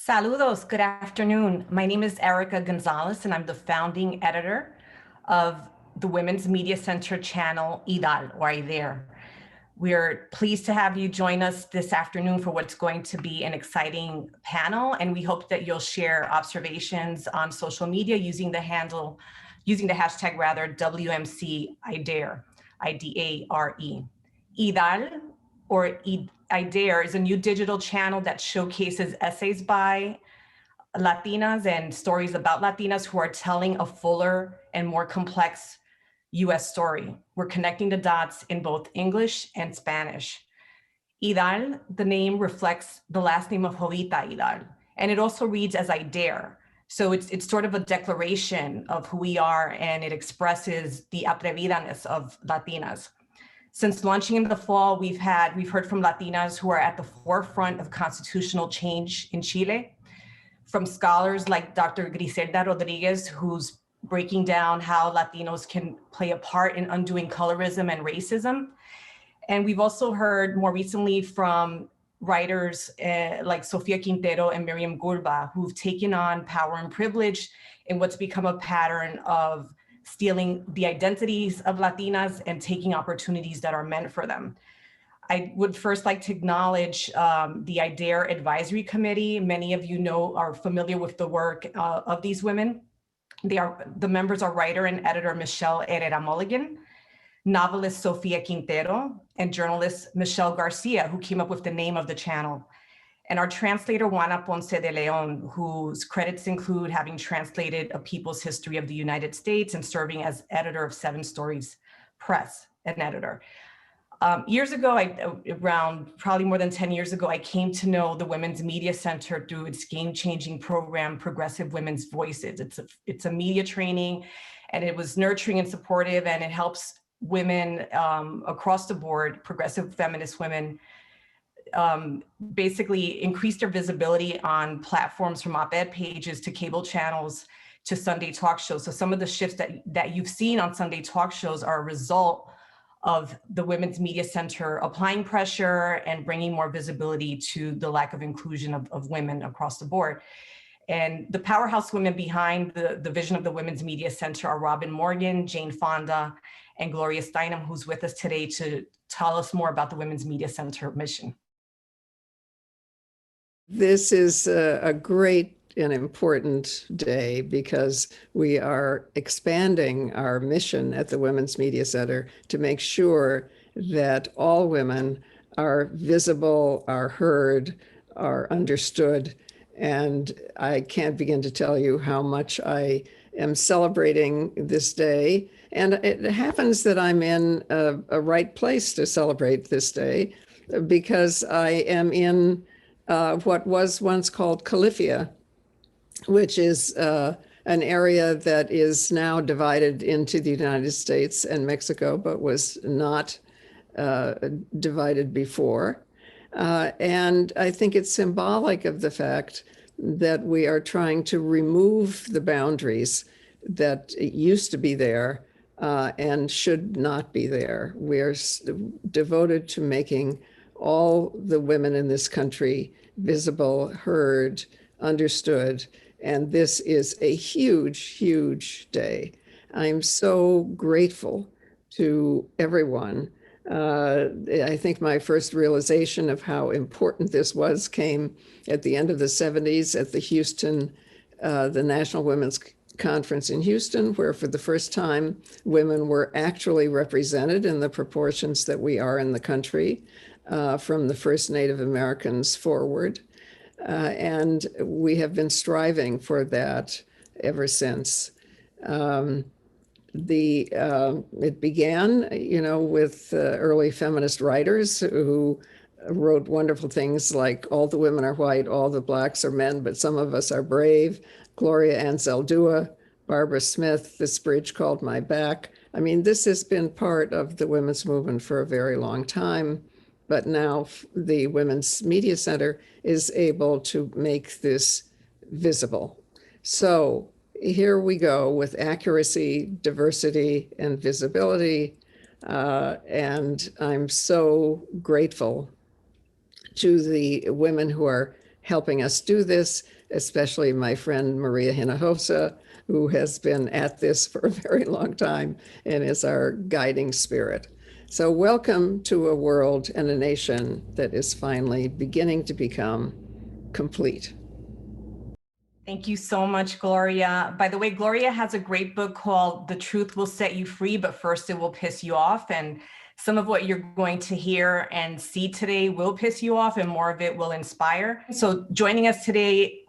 Saludos, good afternoon. My name is Erica Gonzalez, and I'm the founding editor of the Women's Media Center channel IDAR, or IDAR. We're pleased to have you join us this afternoon for what's going to be an exciting panel, and we hope that you'll share observations on social media using the hashtag WMC IDAR, IDARE. IDAR, or IDAR, is a new digital channel that showcases essays by Latinas and stories about Latinas who are telling a fuller and more complex US story. We're connecting the dots in both English and Spanish. Idar, the name reflects the last name of Jovita Idar, and it also reads as I dare. So it's sort of a declaration of who we are, and it expresses the atrevidaness of Latinas. Since launching in the fall, we've heard from Latinas who are at the forefront of constitutional change in Chile, from scholars like Dr. Griselda Rodriguez, who's breaking down how Latinos can play a part in undoing colorism and racism. And we've also heard more recently from writers like Sofia Quintero and Miriam Gurba, who've taken on power and privilege in what's become a pattern of stealing the identities of Latinas and taking opportunities that are meant for them. I would first like to acknowledge the IDARE Advisory Committee. Many of you are familiar with the work of these women. The members are writer and editor Michelle Herrera Mulligan, novelist Sofia Quintero, and journalist Michelle Garcia, who came up with the name of the channel. And our translator, Juana Ponce de Leon, whose credits include having translated A People's History of the United States and serving as editor of Seven Stories Press, an editor. Years ago, around probably more than 10 years ago, I came to know the Women's Media Center through its game-changing program, Progressive Women's Voices. It's a media training, and it was nurturing and supportive, and it helps women across the board, progressive feminist women, basically increase their visibility on platforms from op-ed pages to cable channels to Sunday talk shows. So some of the shifts that you've seen on Sunday talk shows are a result of the Women's Media Center applying pressure and bringing more visibility to the lack of inclusion of women across the board. And the powerhouse women behind the vision of the Women's Media Center are Robin Morgan, Jane Fonda, and Gloria Steinem, who's with us today to tell us more about the Women's Media Center mission. This is a great and important day because we are expanding our mission at the Women's Media Center to make sure that all women are visible, are heard, are understood. And I can't begin to tell you how much I am celebrating this day. And it happens that I'm in a right place to celebrate this day because I am in what was once called Califia, which is an area that is now divided into the United States and Mexico, but was not divided before. And I think it's symbolic of the fact that we are trying to remove the boundaries that used to be there and should not be there. We are devoted to making all the women in this country visible, heard, understood, and this is a huge, huge day. I'm so grateful to everyone. I think my first realization of how important this was came at the end of the 70s at the Houston, the National Women's Conference in Houston, where for the first time, women were actually represented in the proportions that we are in the country. From the first Native Americans forward. And we have been striving for that ever since. It began, with early feminist writers who wrote wonderful things like all the women are white, all the blacks are men, but some of us are brave. Gloria Anzaldúa, Barbara Smith, This Bridge Called My Back. I mean, this has been part of the women's movement for a very long time. But now the Women's Media Center is able to make this visible. So here we go with accuracy, diversity, and visibility. And I'm so grateful to the women who are helping us do this, especially my friend Maria Hinojosa, who has been at this for a very long time and is our guiding spirit. So welcome to a world and a nation that is finally beginning to become complete. Thank you so much, Gloria. By the way, Gloria has a great book called The Truth Will Set You Free, but First It Will Piss You Off. And some of what you're going to hear and see today will piss you off, and more of it will inspire. So joining us today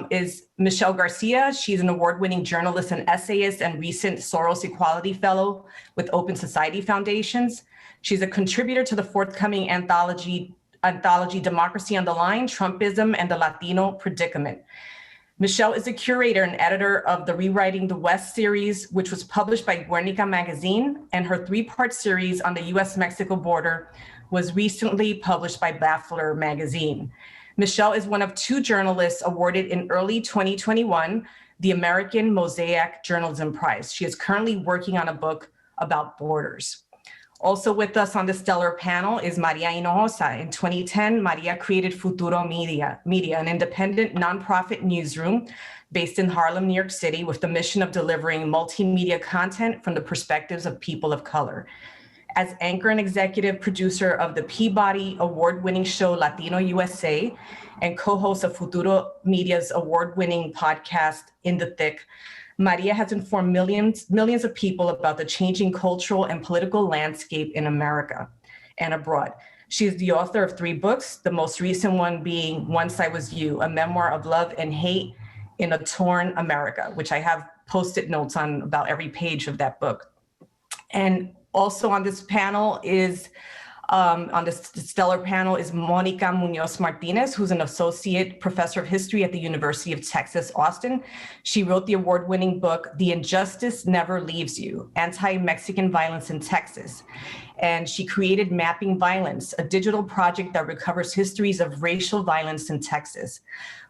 is Michelle Garcia. She's an award-winning journalist and essayist and recent Soros Equality Fellow with Open Society Foundations. She's a contributor to the forthcoming anthology Democracy on the Line, Trumpism and the Latino Predicament. Michelle is a curator and editor of the Rewriting the West series, which was published by Guernica magazine, and her three-part series on the US-Mexico border was recently published by Baffler magazine. Michelle is one of two journalists awarded in early 2021 the American Mosaic Journalism Prize. She is currently working on a book about borders. Also with us on the stellar panel is Maria Hinojosa. In 2010, Maria created Futuro Media, an independent nonprofit newsroom based in Harlem, New York City, with the mission of delivering multimedia content from the perspectives of people of color. As anchor and executive producer of the Peabody award-winning show Latino USA and co-host of Futuro Media's award-winning podcast In the Thick, Maria has informed millions of people about the changing cultural and political landscape in America and abroad. She is the author of 3 books, the most recent one being Once I Was You, a memoir of love and hate in a torn America, which I have Post-it notes on about every page of that book. And also on this panel is, on this stellar panel is Monica Muñoz Martinez, who's an associate professor of history at the University of Texas, Austin. She wrote the award-winning book, The Injustice Never Leaves You, Anti-Mexican Violence in Texas. And she created Mapping Violence, a digital project that recovers histories of racial violence in Texas.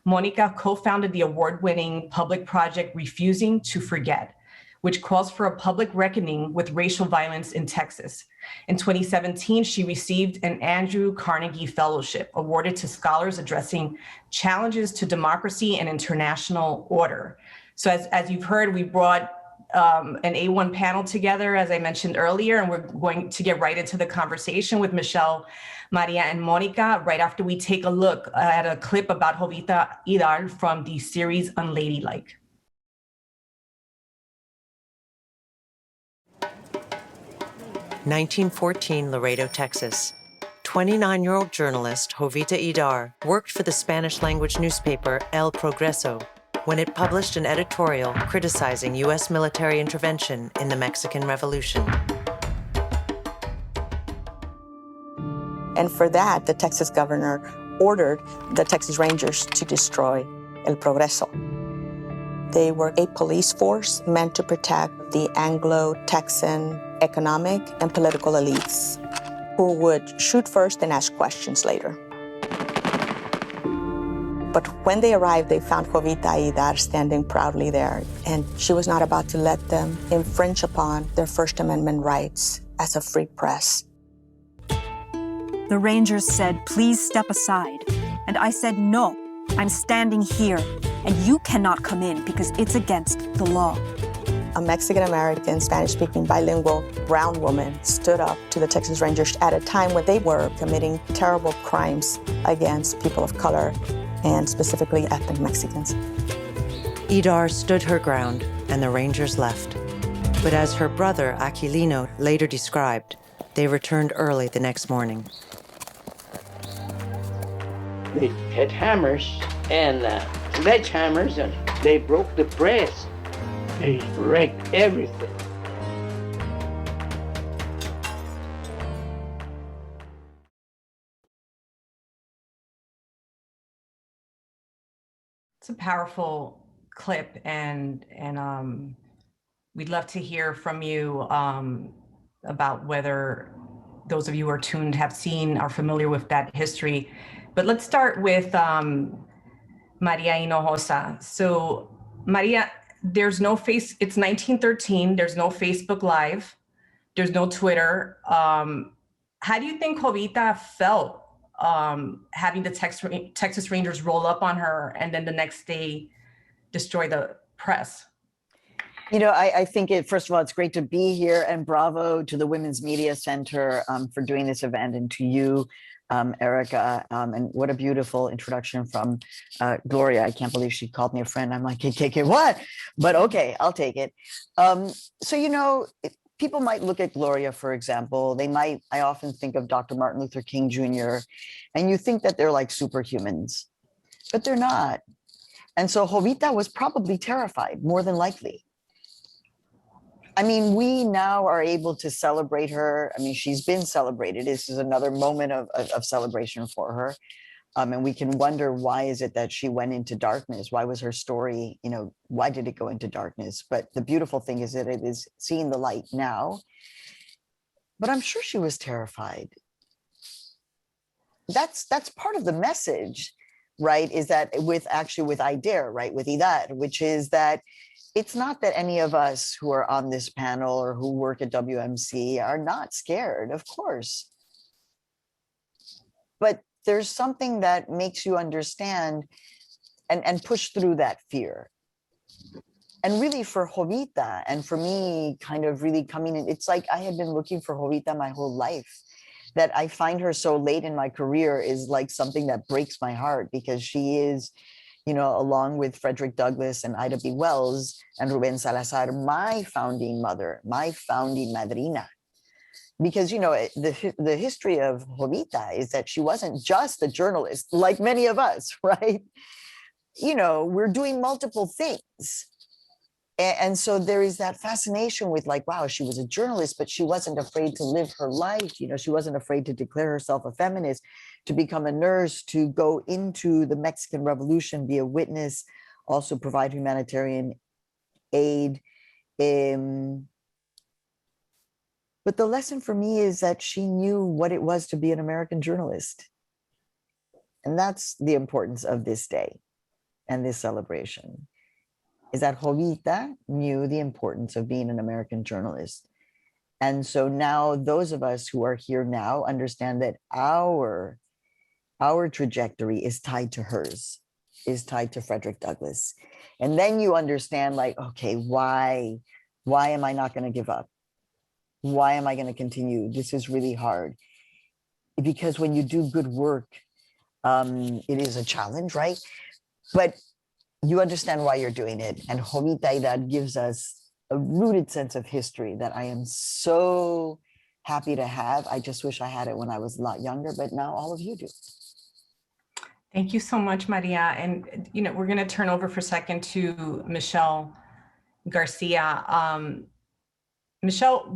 Monica co-founded the award-winning public project Refusing to Forget, which calls for a public reckoning with racial violence in Texas. In 2017, she received an Andrew Carnegie Fellowship awarded to scholars addressing challenges to democracy and international order. So as you've heard, we brought an A1 panel together, as I mentioned earlier, and we're going to get right into the conversation with Michelle, Maria, and Monica right after we take a look at a clip about Jovita Idar from the series Unladylike. 1914 Laredo, Texas. 29-year-old journalist Jovita Idar worked for the Spanish-language newspaper El Progreso when it published an editorial criticizing U.S. military intervention in the Mexican Revolution. And for that, the Texas governor ordered the Texas Rangers to destroy El Progreso. They were a police force meant to protect the Anglo-Texan economic and political elites who would shoot first and ask questions later. But when they arrived, they found Jovita Idar standing proudly there, and she was not about to let them infringe upon their First Amendment rights as a free press. The Rangers said, "Please step aside." And I said, "No, I'm standing here, and you cannot come in because it's against the law." A Mexican-American, Spanish-speaking, bilingual, brown woman stood up to the Texas Rangers at a time when they were committing terrible crimes against people of color, and specifically ethnic Mexicans. Idar stood her ground, and the Rangers left. But as her brother, Aquilino, later described, they returned early the next morning. They had hammers and sledgehammers, and they broke the press. They wrecked everything. It's a powerful clip, and we'd love to hear from you about whether those of you who are tuned have seen, are familiar with that history. But let's start with Maria Hinojosa. So Maria, it's 1913, there's no Facebook Live, there's no Twitter. How do you think Jovita felt having the Texas Rangers roll up on her and then the next day destroy the press? You know, I think first of all, it's great to be here, and bravo to the Women's Media Center for doing this event, and to you, Erica, and what a beautiful introduction from Gloria. I can't believe she called me a friend. I'm like, KK, what? But okay, I'll take it. So, you know, people might look at Gloria, for example. I often think of Dr. Martin Luther King Jr., and you think that they're like superhumans, but they're not. And so Jovita was probably terrified, more than likely. I mean, we now are able to celebrate her. I mean, she's been celebrated. This is another moment of celebration for her. And we can wonder, why is it that she went into darkness? Why was her story, you know, why did it go into darkness? But the beautiful thing is that it is seeing the light now. But I'm sure she was terrified. That's part of the message, right? Is that with IDAR, right? With Idar, which is that it's not that any of us who are on this panel or who work at WMC are not scared, of course. But there's something that makes you understand and push through that fear. And really for Jovita, and for me kind of really coming in, it's like I had been looking for Jovita my whole life. That I find her so late in my career is like something that breaks my heart, because she is, you know, along with Frederick Douglass and Ida B. Wells and Ruben Salazar, my founding mother, my founding madrina. Because, you know, the history of Jovita is that she wasn't just a journalist like many of us, right? You know, we're doing multiple things. And so there is that fascination with like, wow, she was a journalist, but she wasn't afraid to live her life. You know, she wasn't afraid to declare herself a feminist, to become a nurse, to go into the Mexican Revolution, be a witness, also provide humanitarian aid. But the lesson for me is that she knew what it was to be an American journalist. And that's the importance of this day and this celebration, is that Jovita knew the importance of being an American journalist. And so now those of us who are here now understand that our trajectory is tied to hers, is tied to Frederick Douglass. And then you understand, like, okay, why am I not going to give up? Why am I going to continue? This is really hard. Because when you do good work, it is a challenge, right? But you understand why you're doing it. And Jovita Idar gives us a rooted sense of history that I am so happy to have. I just wish I had it when I was a lot younger, but now all of you do. Thank you so much, Maria. And, you know, we're going to turn over for a second to Michelle Garcia. Michelle,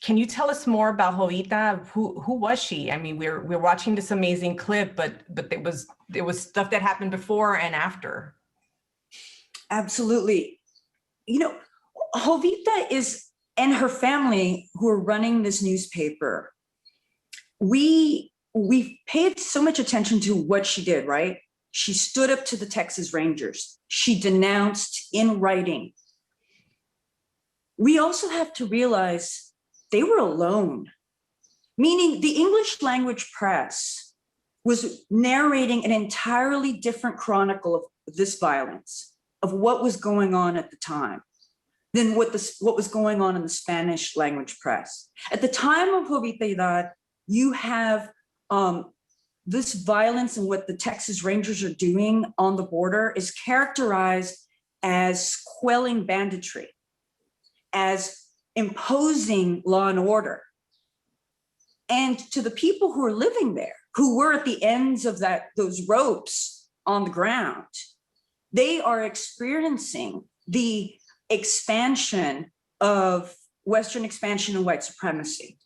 can you tell us more about Jovita? Who was she? I mean, we're watching this amazing clip, but there was stuff that happened before and after. Absolutely. You know, Jovita and her family who are running this newspaper, we paid so much attention to what she did, right? She stood up to the Texas Rangers. She denounced in writing. We also have to realize they were alone, meaning the English language press was narrating an entirely different chronicle of this violence, of what was going on at the time, than what was going on in the Spanish language press. At the time of Jovita Idar, you have this violence and what the Texas Rangers are doing on the border is characterized as quelling banditry, as imposing law and order. And to the people who are living there, who were at the ends of those ropes on the ground, they are experiencing the expansion of Western expansion and white supremacy,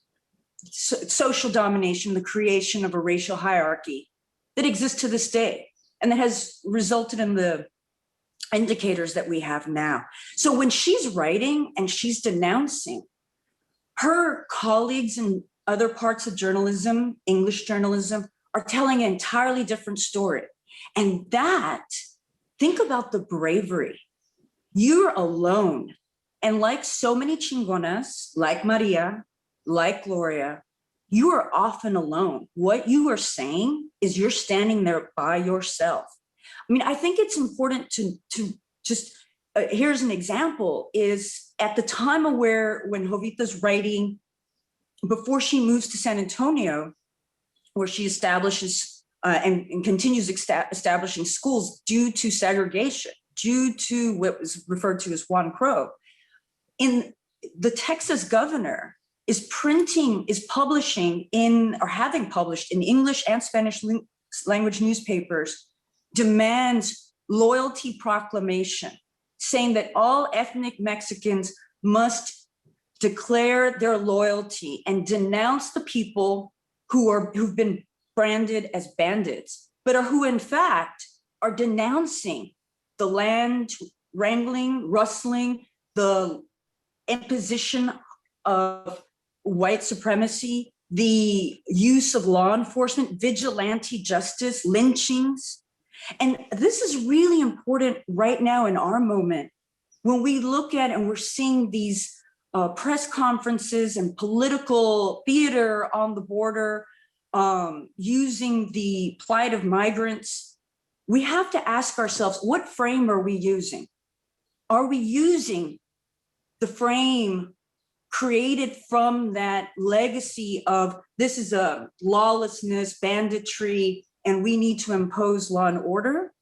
social domination, the creation of a racial hierarchy that exists to this day, and that has resulted in the indicators that we have now. So when she's writing and she's denouncing, her colleagues in other parts of journalism, English journalism, are telling an entirely different story. And that, think about the bravery. You're alone. And like so many chingonas, like Maria, like Gloria, you are often alone. What you are saying is you're standing there by yourself. I mean, I think it's important to just, here's an example, is at the time of when Jovita's writing, before she moves to San Antonio, where she establishes and continues establishing schools due to segregation, due to what was referred to as Juan Crow. In the Texas governor is publishing having published in English and Spanish language newspapers, demands loyalty proclamation, saying that all ethnic Mexicans must declare their loyalty and denounce the people who've been branded as bandits, but who in fact are denouncing the land wrangling, rustling, the imposition of white supremacy, the use of law enforcement, vigilante justice, lynchings. And this is really important right now in our moment when we look at and we're seeing these press conferences and political theater on the border, using the plight of migrants. We have to ask ourselves, what frame are we using? Are we using the frame created from that legacy of this is a lawlessness, banditry, and we need to impose law and order?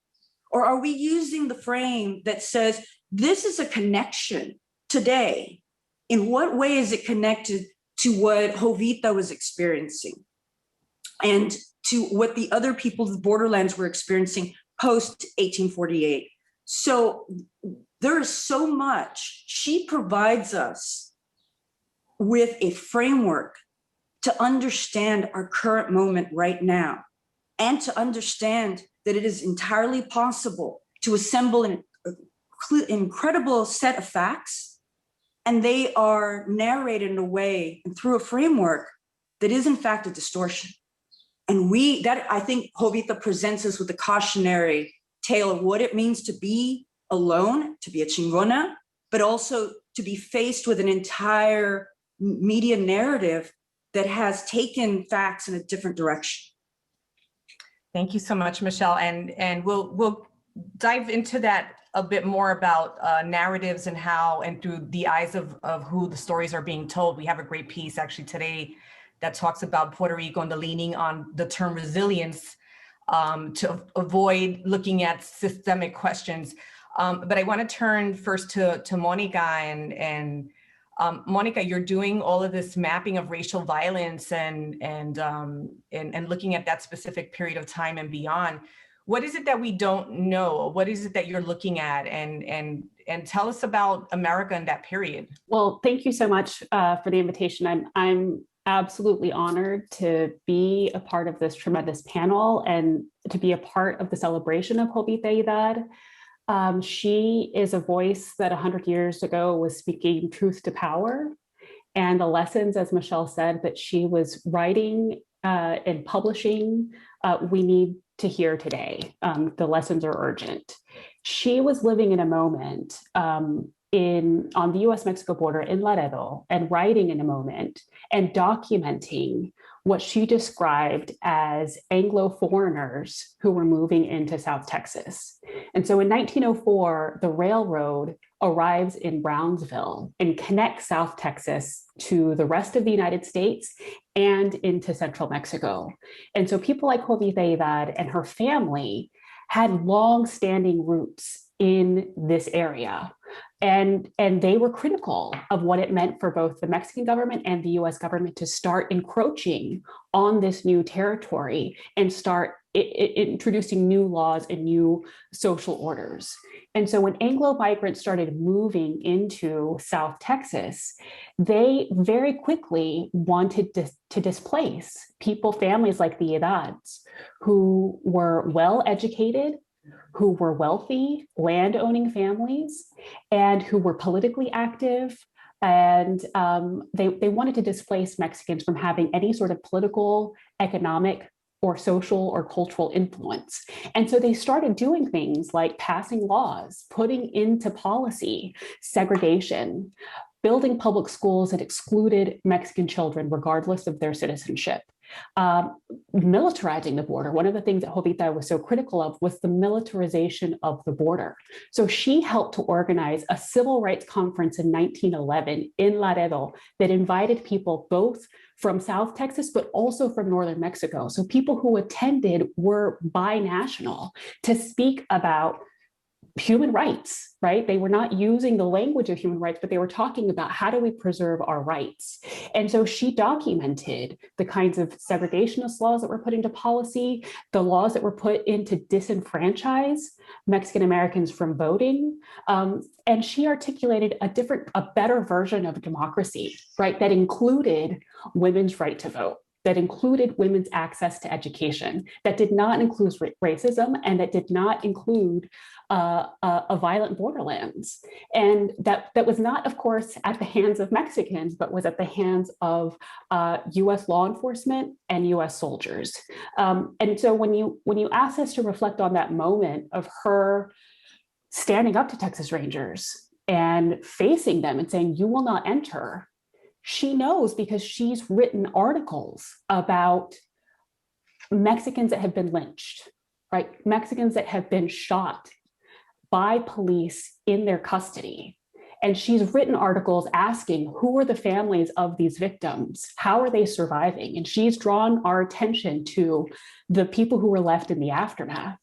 Or are we using the frame that says this is a connection today? In what way is it connected to what Jovita was experiencing and to what the other people of the borderlands were experiencing post 1848? So there is so much. She provides us with a framework to understand our current moment right now, and to understand that it is entirely possible to assemble an incredible set of facts, and they are narrated in a way and through a framework that is in fact a distortion. And I think Jovita presents us with a cautionary tale of what it means to be alone, to be a chingona, but also to be faced with an entire media narrative that has taken facts in a different direction. Thank you so much, Michelle. And we'll dive into that a bit more about narratives and how, and through the eyes of who the stories are being told. We have a great piece actually today that talks about Puerto Rico and the leaning on the term resilience to avoid looking at systemic questions. But I want to turn first to Monica, and Monica, you're doing all of this mapping of racial violence and looking at that specific period of time and beyond. What is it that we don't know? What is it that you're looking at? And tell us about America in that period. Well, thank you so much for the invitation. I'm absolutely honored to be a part of this tremendous panel and to be a part of the celebration of Jovita Idar. She is a voice that 100 years ago was speaking truth to power, and the lessons, as Michelle said, that she was writing and publishing, we need to hear today. The lessons are urgent. She was living in a moment on the US-Mexico border in Laredo, and writing in a moment and documenting what she described as Anglo foreigners who were moving into South Texas. And so in 1904, the railroad arrives in Brownsville and connects South Texas to the rest of the United States and into central Mexico. And so people like Jovita Idar and her family had long-standing roots in this area. And they were critical of what it meant for both the Mexican government and the US government to start encroaching on this new territory and start introducing new laws and new social orders. And so when Anglo migrants started moving into South Texas, they very quickly wanted to displace families like the Idars, who were well-educated, who were wealthy, land-owning families, and who were politically active. And they wanted to displace Mexicans from having any sort of political, economic, or social or cultural influence. And so they started doing things like passing laws, putting into policy segregation, building public schools that excluded Mexican children regardless of their citizenship. Militarizing the border. One of the things that Jovita was so critical of was the militarization of the border. So she helped to organize a civil rights conference in 1911 in Laredo that invited people both from South Texas, but also from Northern Mexico. So people who attended were binational to speak about human rights, right? They were not using the language of human rights, but they were talking about how do we preserve our rights. And so she documented the kinds of segregationist laws that were put into policy, the laws that were put in to disenfranchise Mexican Americans from voting. And she articulated a better version of democracy, right? That included women's right to vote, that included women's access to education, that did not include racism, and that did not include a violent borderlands. And that was not, of course, at the hands of Mexicans, but was at the hands of US law enforcement and US soldiers. And so when you ask us to reflect on that moment of her standing up to Texas Rangers and facing them and saying, you will not enter, she knows because she's written articles about Mexicans that have been lynched, right? Mexicans that have been shot by police in their custody. And she's written articles asking, who are the families of these victims? How are they surviving? And she's drawn our attention to the people who were left in the aftermath.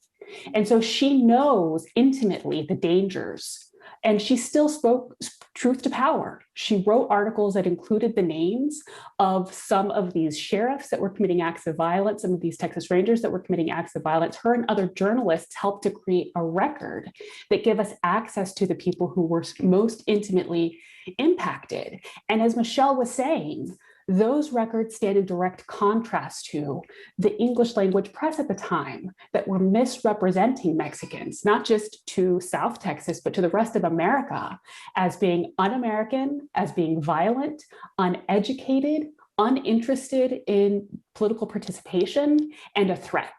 And so she knows intimately the dangers. And she still spoke truth to power. She wrote articles that included the names of some of these sheriffs that were committing acts of violence, some of these Texas Rangers that were committing acts of violence. Her and other journalists helped to create a record that gave us access to the people who were most intimately impacted. And as Michelle was saying, those records stand in direct contrast to the English language press at the time that were misrepresenting Mexicans, not just to South Texas, but to the rest of America as being un-American, as being violent, uneducated, uninterested in political participation, and a threat,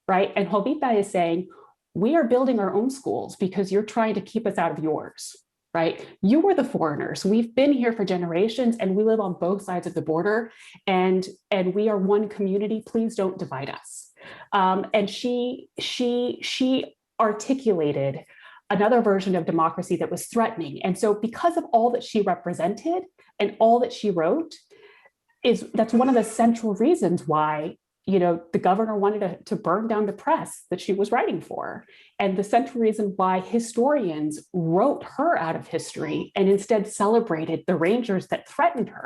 right? And Jovita is saying, we are building our own schools because you're trying to keep us out of yours. Right? You were the foreigners. We've been here for generations and we live on both sides of the border and we are one community. Please don't divide us. And she articulated another version of democracy that was threatening. And so because of all that she represented and all that she wrote, that's one of the central reasons why the governor wanted to burn down the press that she was writing for. And the central reason why historians wrote her out of history and instead celebrated the Rangers that threatened her.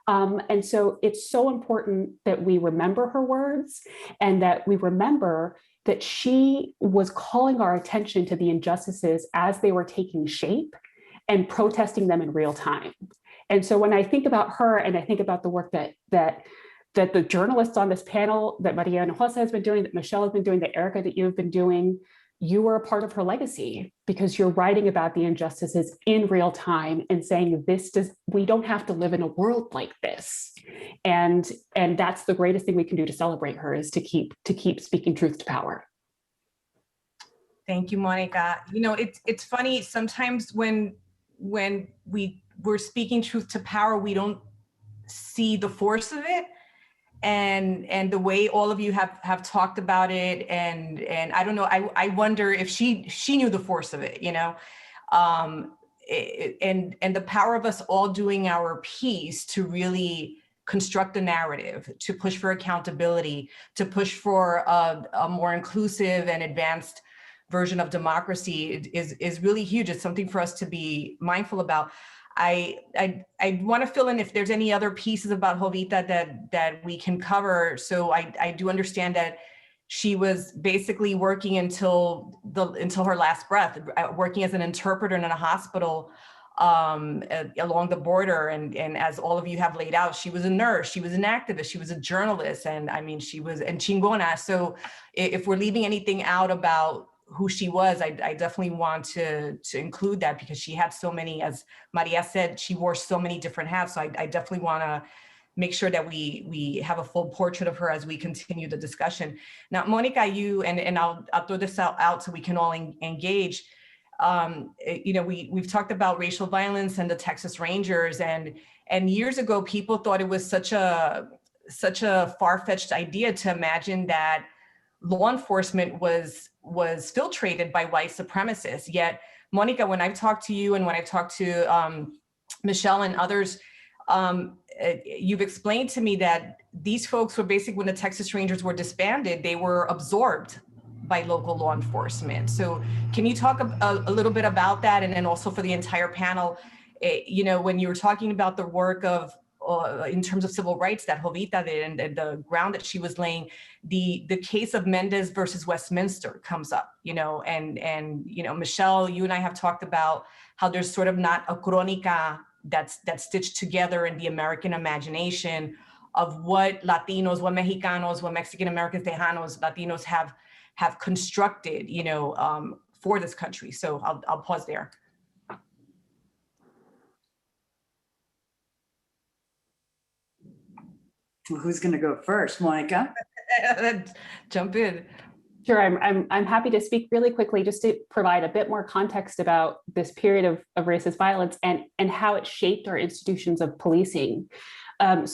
And so it's so important that we remember her words and that we remember that she was calling our attention to the injustices as they were taking shape and protesting them in real time. And so when I think about her and I think about the work that the journalists on this panel, that Maria Hinojosa has been doing, that Michelle has been doing, that Erica, that you've been doing, you were a part of her legacy because you're writing about the injustices in real time and saying we don't have to live in a world like this. And that's the greatest thing we can do to celebrate her, is to keep speaking truth to power. Thank you, Monica. It's funny, sometimes when we're speaking truth to power, we don't see the force of it. And the way all of you have talked about it, and I don't know, I wonder if she knew the force of it, and the power of us all doing our piece to really construct a narrative, to push for accountability, to push for a more inclusive and advanced version of democracy is really huge. It's something for us to be mindful about. I want to fill in if there's any other pieces about Jovita that we can cover. So I do understand that she was basically working until her last breath, working as an interpreter in a hospital along the border. And as all of you have laid out, she was a nurse, she was an activist, she was a journalist, and I mean, she was en chingona. So if we're leaving anything out about who she was, I definitely want to include that, because she had so many, as Maria said, she wore so many different hats. So I definitely want to make sure that we have a full portrait of her as we continue the discussion. Now, Monica, you, and I'll throw this out so we can all engage. we've talked about racial violence and the Texas Rangers, and years ago, people thought it was such a far-fetched idea to imagine that law enforcement was filtrated by white supremacists. Yet, Monica, when I've talked to you and when I've talked to Michelle and others, you've explained to me that these folks were basically, when the Texas Rangers were disbanded, they were absorbed by local law enforcement. So can you talk a little bit about that? And then also for the entire panel, when you were talking about the work of, in terms of civil rights that Jovita did and the ground that she was laying, the case of Mendez versus Westminster comes up, and Michelle, you and I have talked about how there's sort of not a crónica that's stitched together in the American imagination of what Latinos, what Mexicanos, what Mexican Americans, Tejanos, Latinos have constructed, for this country. So I'll pause there. Well, who's going to go first, Monica? Jump in. Sure, I'm happy to speak really quickly just to provide a bit more context about this period of racist violence and how it shaped our institutions of policing. In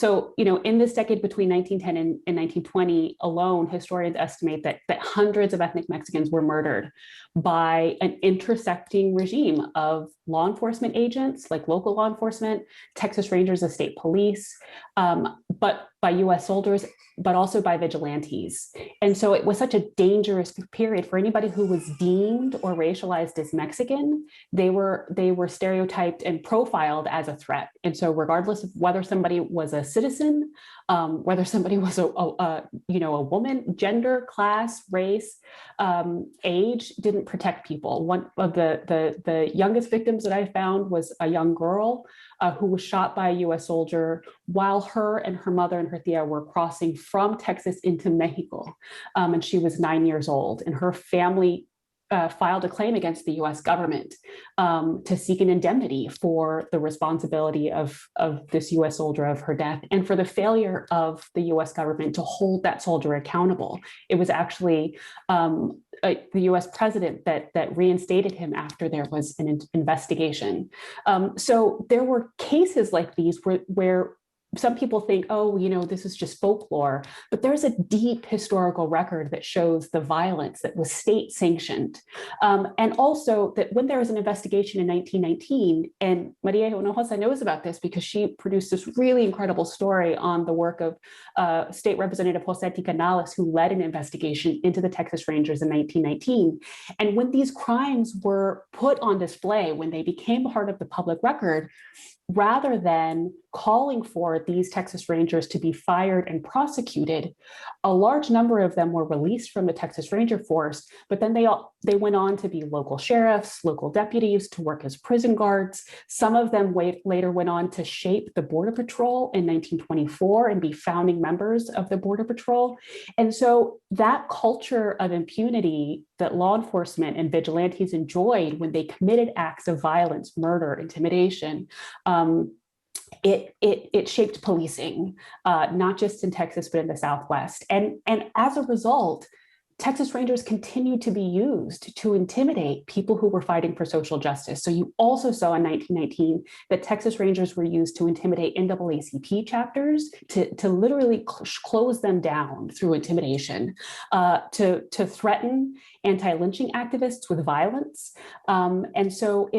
this decade between 1910 and 1920 alone, historians estimate that hundreds of ethnic Mexicans were murdered by an intersecting regime of law enforcement agents, like local law enforcement, Texas Rangers, the state police, but by US soldiers, but also by vigilantes. And so it was such a dangerous period for anybody who was deemed or racialized as Mexican. They were stereotyped and profiled as a threat. And so regardless of whether somebody was a citizen, whether somebody was a woman, gender, class, race, age, didn't protect people. One of the youngest victims that I found was a young girl who was shot by a US soldier while her and her mother and her tia were crossing from Texas into Mexico. And she was 9 years old, and her family filed a claim against the US government to seek an indemnity for the responsibility of this US soldier of her death and for the failure of the US government to hold that soldier accountable. It was actually the US president that reinstated him after there was an investigation. So there were cases like these where some people think, this is just folklore, but there's a deep historical record that shows the violence that was state sanctioned. And also that when there was an investigation in 1919, and Maria Hinojosa knows about this because she produced this really incredible story on the work of State Representative Jose T. Canales, who led an investigation into the Texas Rangers in 1919. And when these crimes were put on display, when they became part of the public record, rather than calling for these Texas Rangers to be fired and prosecuted, a large number of them were released from the Texas Ranger Force, but then they went on to be local sheriffs, local deputies, to work as prison guards. Some of them later went on to shape the Border Patrol in 1924 and be founding members of the Border Patrol. And so that culture of impunity that law enforcement and vigilantes enjoyed when they committed acts of violence, murder, intimidation, it shaped policing, not just in Texas, but in the Southwest. And as a result, Texas Rangers continued to be used to intimidate people who were fighting for social justice. So you also saw in 1919 that Texas Rangers were used to intimidate NAACP chapters, to literally close them down through intimidation, to threaten anti-lynching activists with violence. And so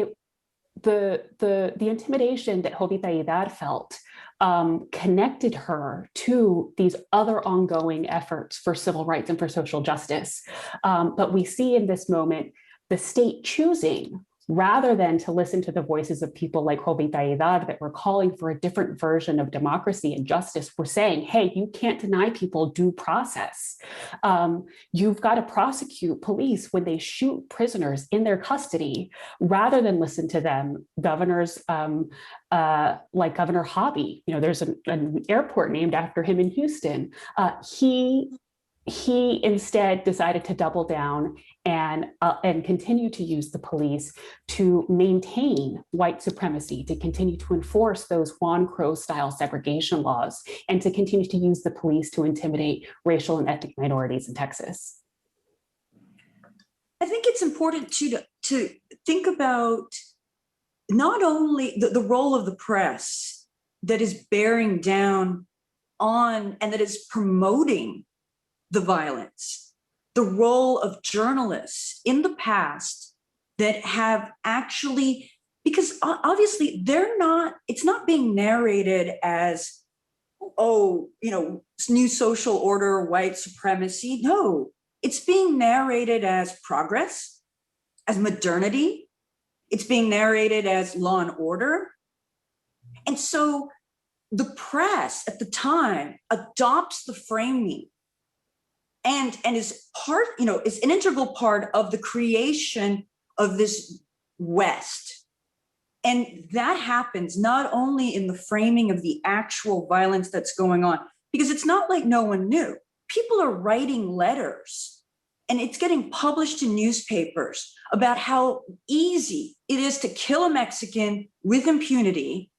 the intimidation that Jovita Idar felt connected her to these other ongoing efforts for civil rights and for social justice. But we see in this moment the state choosing, rather than to listen to the voices of people like Jovita Idar that were calling for a different version of democracy and justice, were saying, hey, you can't deny people due process. You've got to prosecute police when they shoot prisoners in their custody, rather than listen to them. Governors like Governor Hobby, there's an airport named after him in Houston. He instead decided to double down and continue to use the police to maintain white supremacy, to continue to enforce those Juan Crow style segregation laws, and to continue to use the police to intimidate racial and ethnic minorities in Texas. I think it's important to think about not only the role of the press that is bearing down on and that is promoting the violence, the role of journalists in the past that have actually, because obviously it's not being narrated as, oh, new social order, white supremacy. No, it's being narrated as progress, as modernity. It's being narrated as law and order. And so the press at the time adopts the framing and is part, is an integral part of the creation of this West. And that happens not only in the framing of the actual violence that's going on, because it's not like no one knew. People are writing letters and it's getting published in newspapers about how easy it is to kill a Mexican with impunity,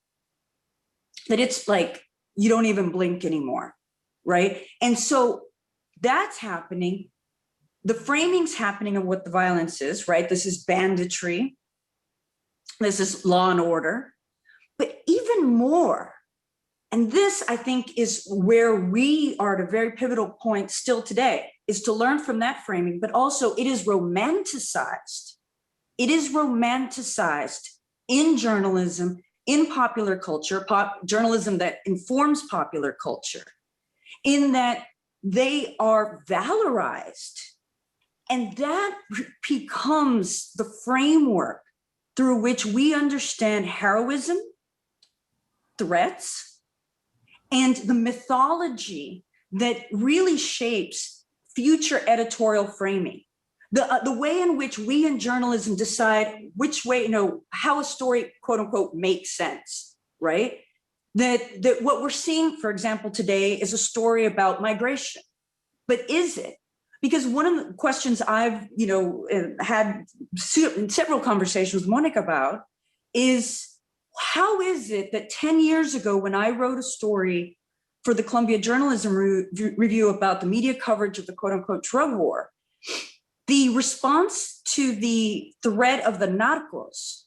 that it's like, you don't even blink anymore, right? And so that's happening. The framing's happening of what the violence is, right? This is banditry. This is law and order. But even more, and this I think is where we are at a very pivotal point still today, is to learn from that framing, but also it is romanticized. It is romanticized in journalism, in popular culture, journalism that informs popular culture, in that they are valorized. And that becomes the framework through which we understand heroism, threats, and the mythology that really shapes future editorial framing. The way in which we in journalism decide which way, how a story, quote unquote, makes sense, right? That what we're seeing, for example, today is a story about migration. But is it? Because one of the questions I've, had several conversations with Monica about is, how is it that 10 years ago, when I wrote a story for the Columbia Journalism Review about the media coverage of the quote unquote drug war, the response to the threat of the narcos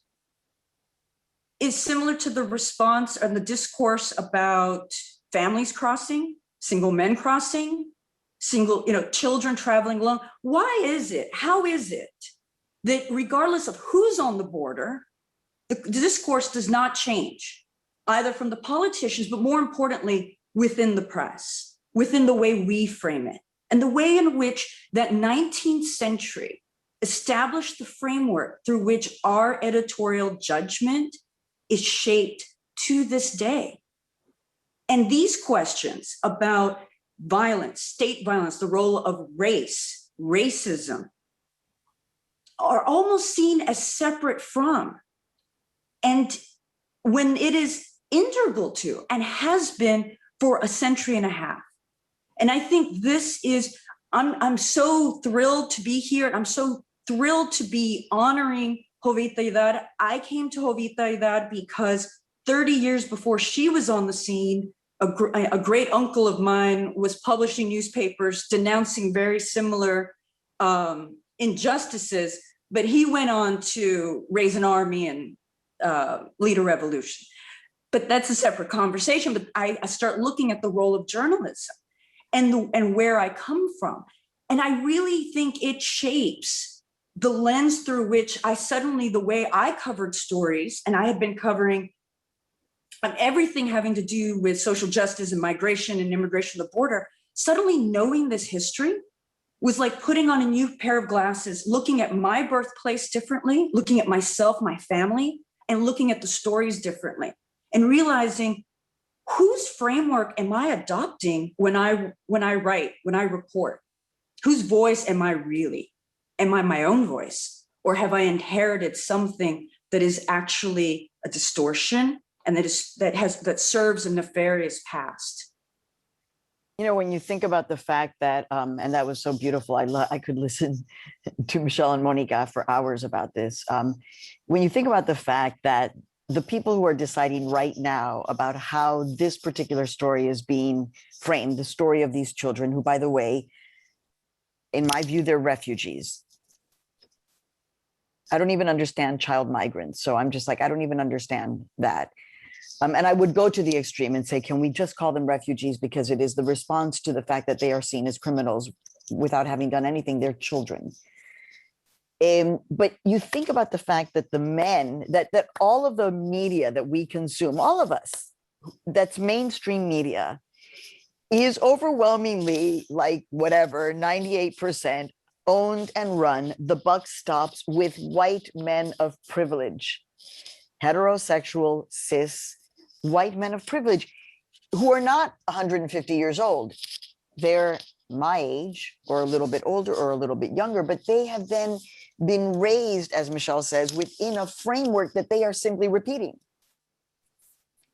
is similar to the response and the discourse about families crossing, single men crossing, children traveling alone? Why is it? How is it that regardless of who's on the border, the discourse does not change, either from the politicians, but more importantly, within the press, within the way we frame it, and the way in which that 19th century established the framework through which our editorial judgment is shaped to this day? And these questions about violence, state violence, the role of race, racism, are almost seen as separate from, and when it is integral to and has been for a century and a half. And I think this is, I'm so thrilled to be here. And I'm so thrilled to be honoring Jovita Idar. I came to Jovita Idar because 30 years before she was on the scene, a great uncle of mine was publishing newspapers denouncing very similar injustices, but he went on to raise an army and lead a revolution. But that's a separate conversation. But I start looking at the role of journalism and where I come from. And I really think it shapes the lens through which the way I covered stories, and I had been covering everything having to do with social justice and migration and immigration at the border, suddenly knowing this history was like putting on a new pair of glasses, looking at my birthplace differently, looking at myself, my family, and looking at the stories differently, and realizing whose framework am I adopting when I write, when I report? Whose voice am I really? Am I my own voice? Or have I inherited something that is actually a distortion and that serves a nefarious past? When you think about the fact that, and that was so beautiful, I could listen to Michelle and Monica for hours about this. When you think about the fact that the people who are deciding right now about how this particular story is being framed, the story of these children, who, by the way, in my view, they're refugees. I don't even understand child migrants. So I'm just like, I don't even understand that. And I would go to the extreme and say, can we just call them refugees, because it is the response to the fact that they are seen as criminals without having done anything. They're children. But you think about the fact that the men, that all of the media that we consume, all of us, that's mainstream media, is overwhelmingly, like, whatever, 98% owned and run, the buck stops with white men of privilege, heterosexual, cis, white men of privilege, who are not 150 years old. They're my age, or a little bit older, or a little bit younger, but they have then been raised, as Michelle says, within a framework that they are simply repeating.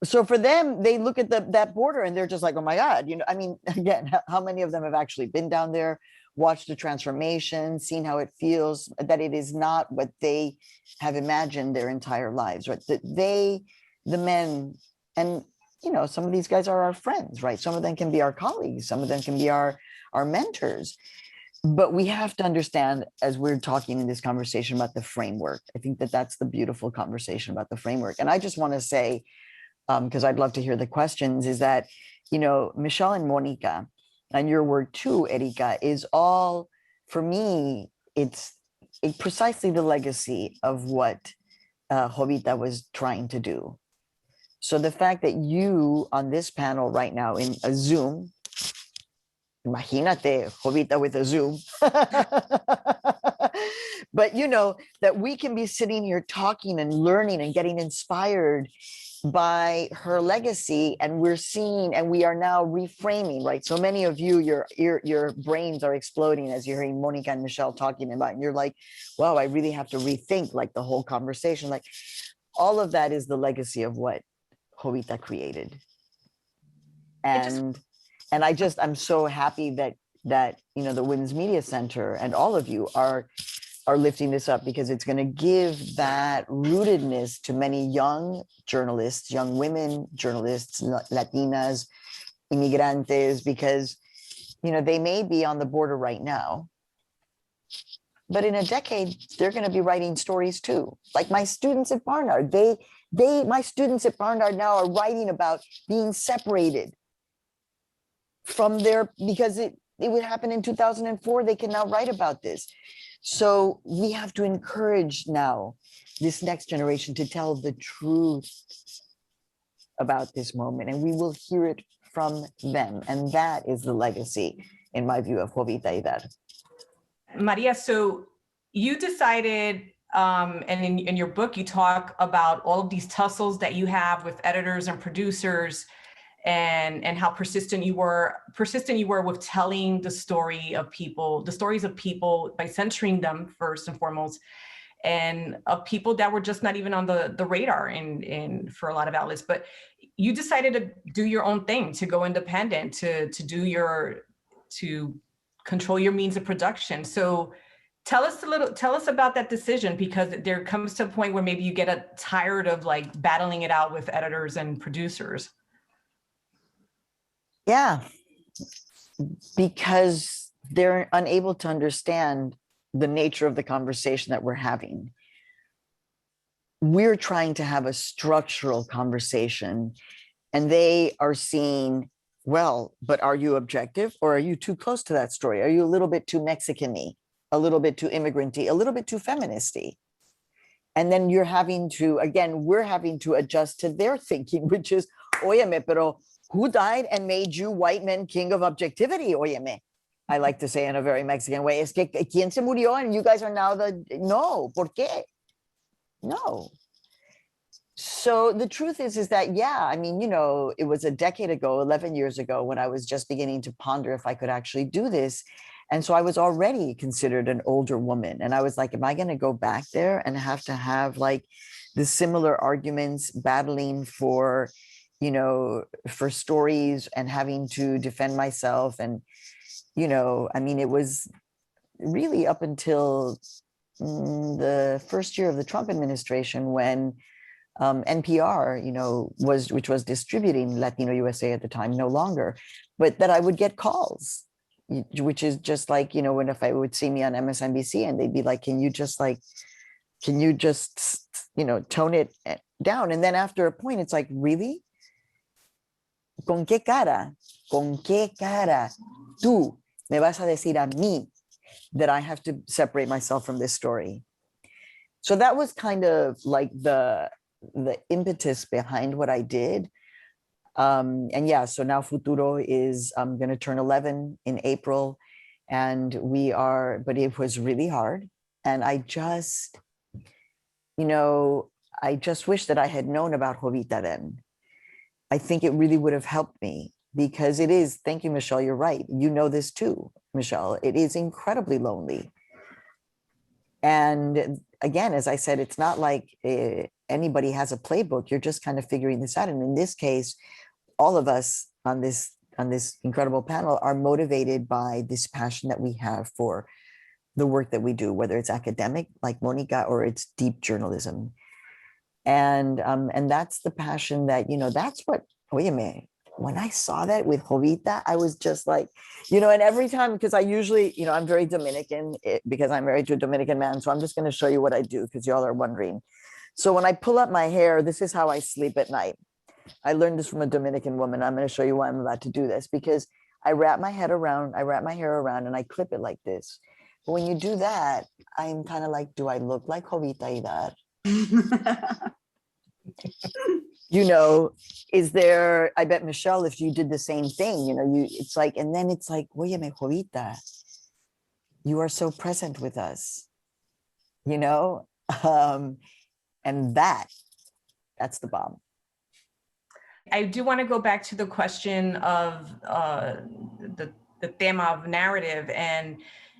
So for them, they look at that border and they're just like, oh my God, I mean, again, how many of them have actually been down there, watched the transformation, seen how it feels, that it is not what they have imagined their entire lives, right? That the men, and some of these guys are our friends, right? Some of them can be our colleagues, some of them can be our mentors. But we have to understand, as we're talking in this conversation, about the framework. I think that's the beautiful conversation about the framework. And I just want to say, because I'd love to hear the questions, is that, Michelle and Monica, and your work too, Erika, is all, for me, it's precisely the legacy of what Jovita was trying to do. So the fact that you on this panel right now in a Zoom, imagínate, Jovita with a Zoom, but that we can be sitting here talking and learning and getting inspired by her legacy, and we're seeing, and we are now reframing, right? So many of you, your brains are exploding as you're hearing Monica and Michelle talking about, and you're like, wow, I really have to rethink like the whole conversation. Like, all of that is the legacy of what Jovita created. And I'm so happy that the Women's Media Center and all of you are lifting this up, because it's going to give that rootedness to many young journalists, young women journalists, Latinas, Migrantes, because, they may be on the border right now, but in a decade, they're going to be writing stories too. Like my students at Barnard, my students at Barnard now are writing about being separated from because it would happen in 2004. They can now write about this. So we have to encourage now this next generation to tell the truth about this moment, and we will hear it from them. And that is the legacy, in my view, of Jovita Idar. Maria, so you decided, and in your book, you talk about all of these tussles that you have with editors and producers, and how persistent you were with telling the stories of people by centering them first and foremost, and of people that were just not even on the radar in for a lot of outlets. But you decided to do your own thing, to go independent, to control your means of production. So tell us about that decision, because there comes to a point where maybe you get tired of like battling it out with editors and producers. Yeah, because they're unable to understand the nature of the conversation that we're having. We're trying to have a structural conversation, and they are seeing, well, but are you objective, or are you too close to that story? Are you a little bit too Mexican-y, a little bit too immigrant-y, a little bit too feminist-y? And then we're having to adjust to their thinking, which is, óyeme, pero who died and made you white men king of objectivity? Óyeme. I like to say in a very Mexican way, es que ¿quién se murió and you guys are now no, ¿por qué? No. So the truth is that, yeah, I mean, it was a decade ago, 11 years ago, when I was just beginning to ponder if I could actually do this. And so I was already considered an older woman. And I was like, am I going to go back there and have to have like the similar arguments, battling for stories and having to defend myself? And, I mean, it was really up until the first year of the Trump administration when NPR, which was distributing Latino USA at the time, no longer, but that I would get calls, which is just like, when if I would see me on MSNBC and they'd be like, can you just like Can you just, tone it down? And then after a point, it's like, really? ¿Con qué cara? ¿Con qué cara tú me vas a decir a mí that I have to separate myself from this story? So that was kind of like the impetus behind what I did. And yeah, so now Futuro is going to turn 11 in April, and but it was really hard. And I just wish that I had known about Jovita then. I think it really would have helped me, because it is, thank you, Michelle, you're right. You know this too, Michelle. It is incredibly lonely. And again, as I said, it's not like anybody has a playbook. You're just kind of figuring this out. And in this case, all of us on this incredible panel are motivated by this passion that we have for the work that we do, whether it's academic like Monica or it's deep journalism. And that's the passion that, that's what, óyeme, when I saw that with Jovita, I was just like, and every time, because I usually, I'm very Dominican because I'm married to a Dominican man. So I'm just going to show you what I do, because y'all are wondering. So when I pull up my hair, this is how I sleep at night. I learned this from a Dominican woman. I'm going to show you why I'm about to do this, because I wrap my hair around and I clip it like this. But when you do that, I'm kind of like, do I look like Jovita Idar? Is there, I bet Michelle, if you did the same thing, it's like, and then it's like, óyeme, Jovita, you are so present with us, and that's the bomb. I do want to go back to the question of the theme of narrative. And,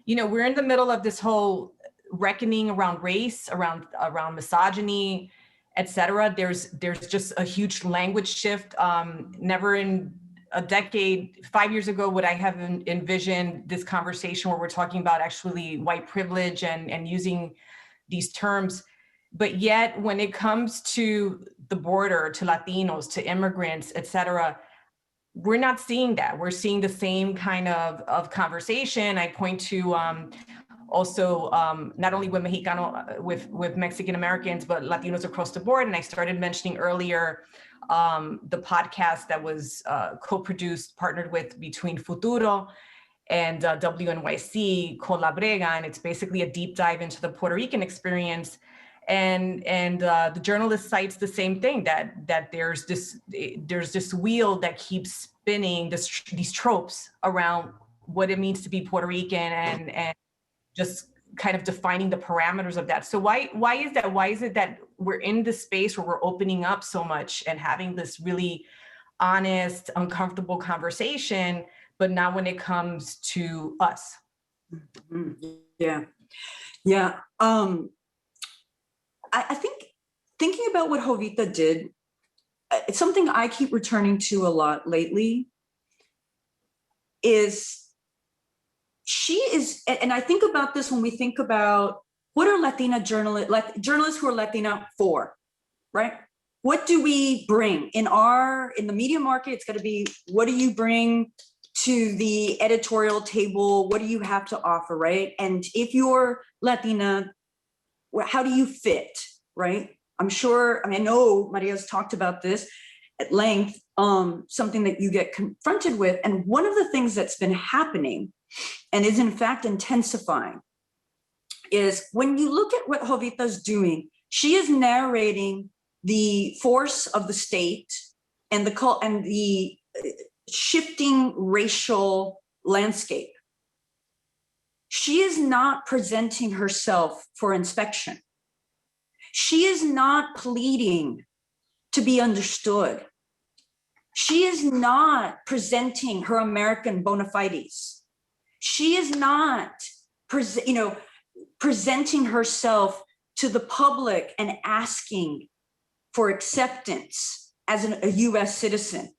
we're in the middle of this whole reckoning around race, around misogyny, et cetera. There's just a huge language shift. Never in a decade, 5 years ago, would I have envisioned this conversation where we're talking about actually white privilege and using these terms. But yet, when it comes to the border, to Latinos, to immigrants, et cetera, we're not seeing that. We're seeing the same kind of conversation. I point to also not only with with Mexican Americans, but Latinos across the board. And I started mentioning earlier the podcast that was co-produced, partnered with between Futuro and WNYC, Colabrega, and it's basically a deep dive into the Puerto Rican experience. And the journalist cites the same thing, that there's this wheel that keeps spinning, these tropes around what it means to be Puerto Rican and just kind of defining the parameters of that. So why is that? Why is it that we're in this space where we're opening up so much and having this really honest, uncomfortable conversation, but not when it comes to us? Yeah. I think thinking about what Jovita did, it's something I keep returning to a lot lately, is she is, and I think about this when we think about what are Latina journalists who are Latina for, right? What do we bring in the media market? It's got to be, what do you bring to the editorial table? What do you have to offer, right? And if you're Latina, how do you fit, right? I know Maria's talked about this at length, something that you get confronted with. And one of the things that's been happening and is in fact intensifying is when you look at what Jovita's doing, she is narrating the force of the state and the shifting racial landscape. She is not presenting herself for inspection. She is not pleading to be understood. She is not presenting her American bona fides. She is not, presenting herself to the public and asking for acceptance as a U.S. citizen.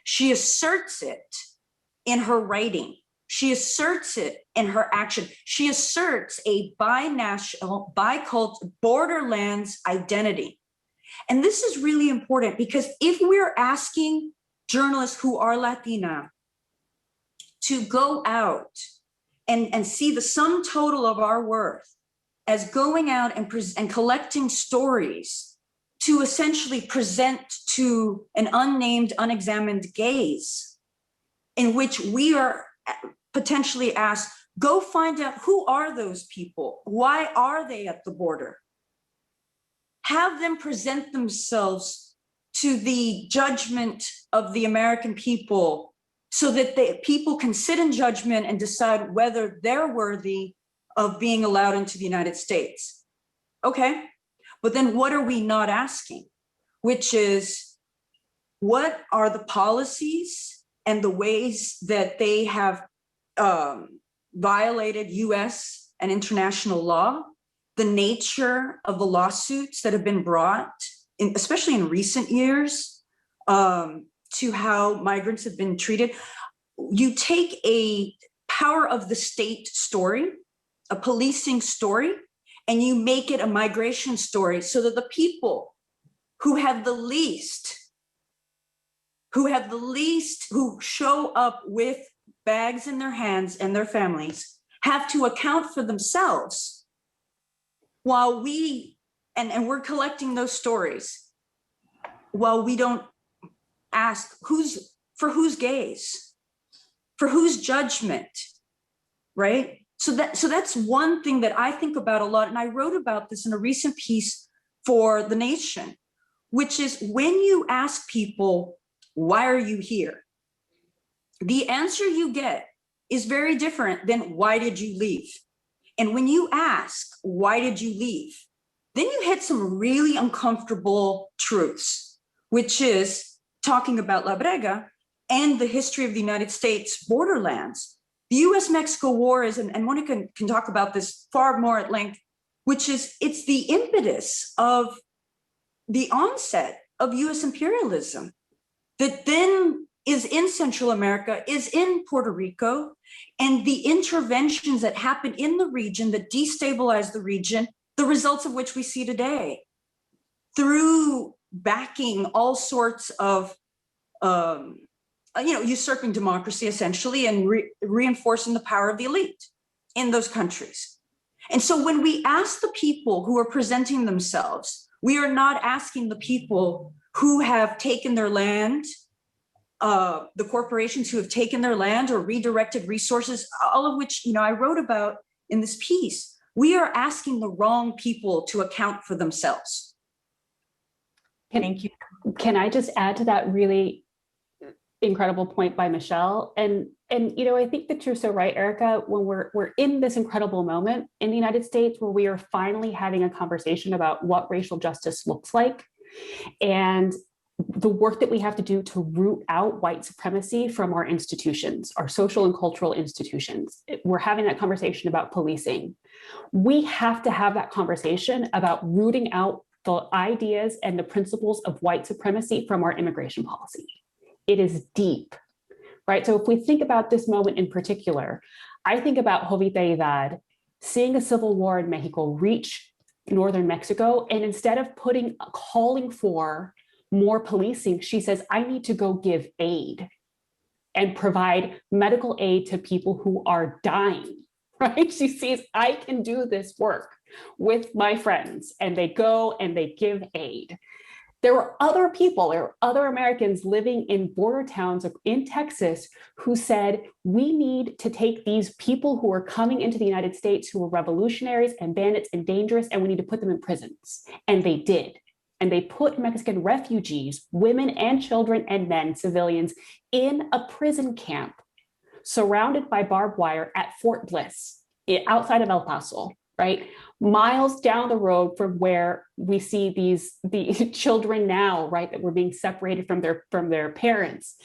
She asserts it in her writing. She asserts it in her action. She asserts a binational, bicultural, borderlands identity. And this is really important because if we're asking journalists who are Latina to go out and see the sum total of our worth as going out and collecting stories to essentially present to an unnamed, unexamined gaze, in which we are potentially asked, go find out who are those people? Why are they at the border? Have them present themselves to the judgment of the American people so that people can sit in judgment and decide whether they're worthy of being allowed into the United States. Okay, but then what are we not asking? Which is, what are the policies and the ways that they have violated US and international law, the nature of the lawsuits that have been brought, especially in recent years, to how migrants have been treated. You take a power of the state story, a policing story, and you make it a migration story so that the people who have the least, who show up with bags in their hands and their families, have to account for themselves while and we're collecting those stories, while we don't ask for whose gaze, for whose judgment, right? So that's one thing that I think about a lot. And I wrote about this in a recent piece for The Nation, which is, when you ask people, why are you here? The answer you get is very different than, why did you leave? And when you ask, why did you leave? Then you hit some really uncomfortable truths, which is talking about La Brega and the history of the United States borderlands. The US-Mexico War is, and Monica can talk about this far more at length, which is, it's the impetus of the onset of US imperialism that then is in Central America, is in Puerto Rico, and the interventions that happen in the region that destabilize the region, the results of which we see today, through backing all sorts of usurping democracy, essentially, and reinforcing the power of the elite in those countries. And so when we ask the people who are presenting themselves, we are not asking the people who have taken their land, the corporations who have taken their land or redirected resources, all of which I wrote about in this piece. We are asking the wrong people to account for themselves. Thank you. Can I just add to that really incredible point by Michelle? And I think that you're so right, Erica, when we're in this incredible moment in the United States where we are finally having a conversation about what racial justice looks like, and the work that we have to do to root out white supremacy from our institutions, our social and cultural institutions. We're having that conversation about policing. We have to have that conversation about rooting out the ideas and the principles of white supremacy from our immigration policy. It is deep, right? So if we think about this moment in particular, I think about Jovita Idar seeing a civil war in Mexico reach northern Mexico, and instead of calling for more policing, she says, I need to go give aid and provide medical aid to people who are dying, right? She sees, I can do this work with my friends, and they go and they give aid. There were other people, there were other Americans living in border towns in Texas who said, we need to take these people who are coming into the United States who are revolutionaries and bandits and dangerous, and we need to put them in prisons. And they did. And they put Mexican refugees, women and children and men, civilians, in a prison camp surrounded by barbed wire at Fort Bliss, outside of El Paso, right? Miles down the road from where we see the children now, right, that were being separated from their parents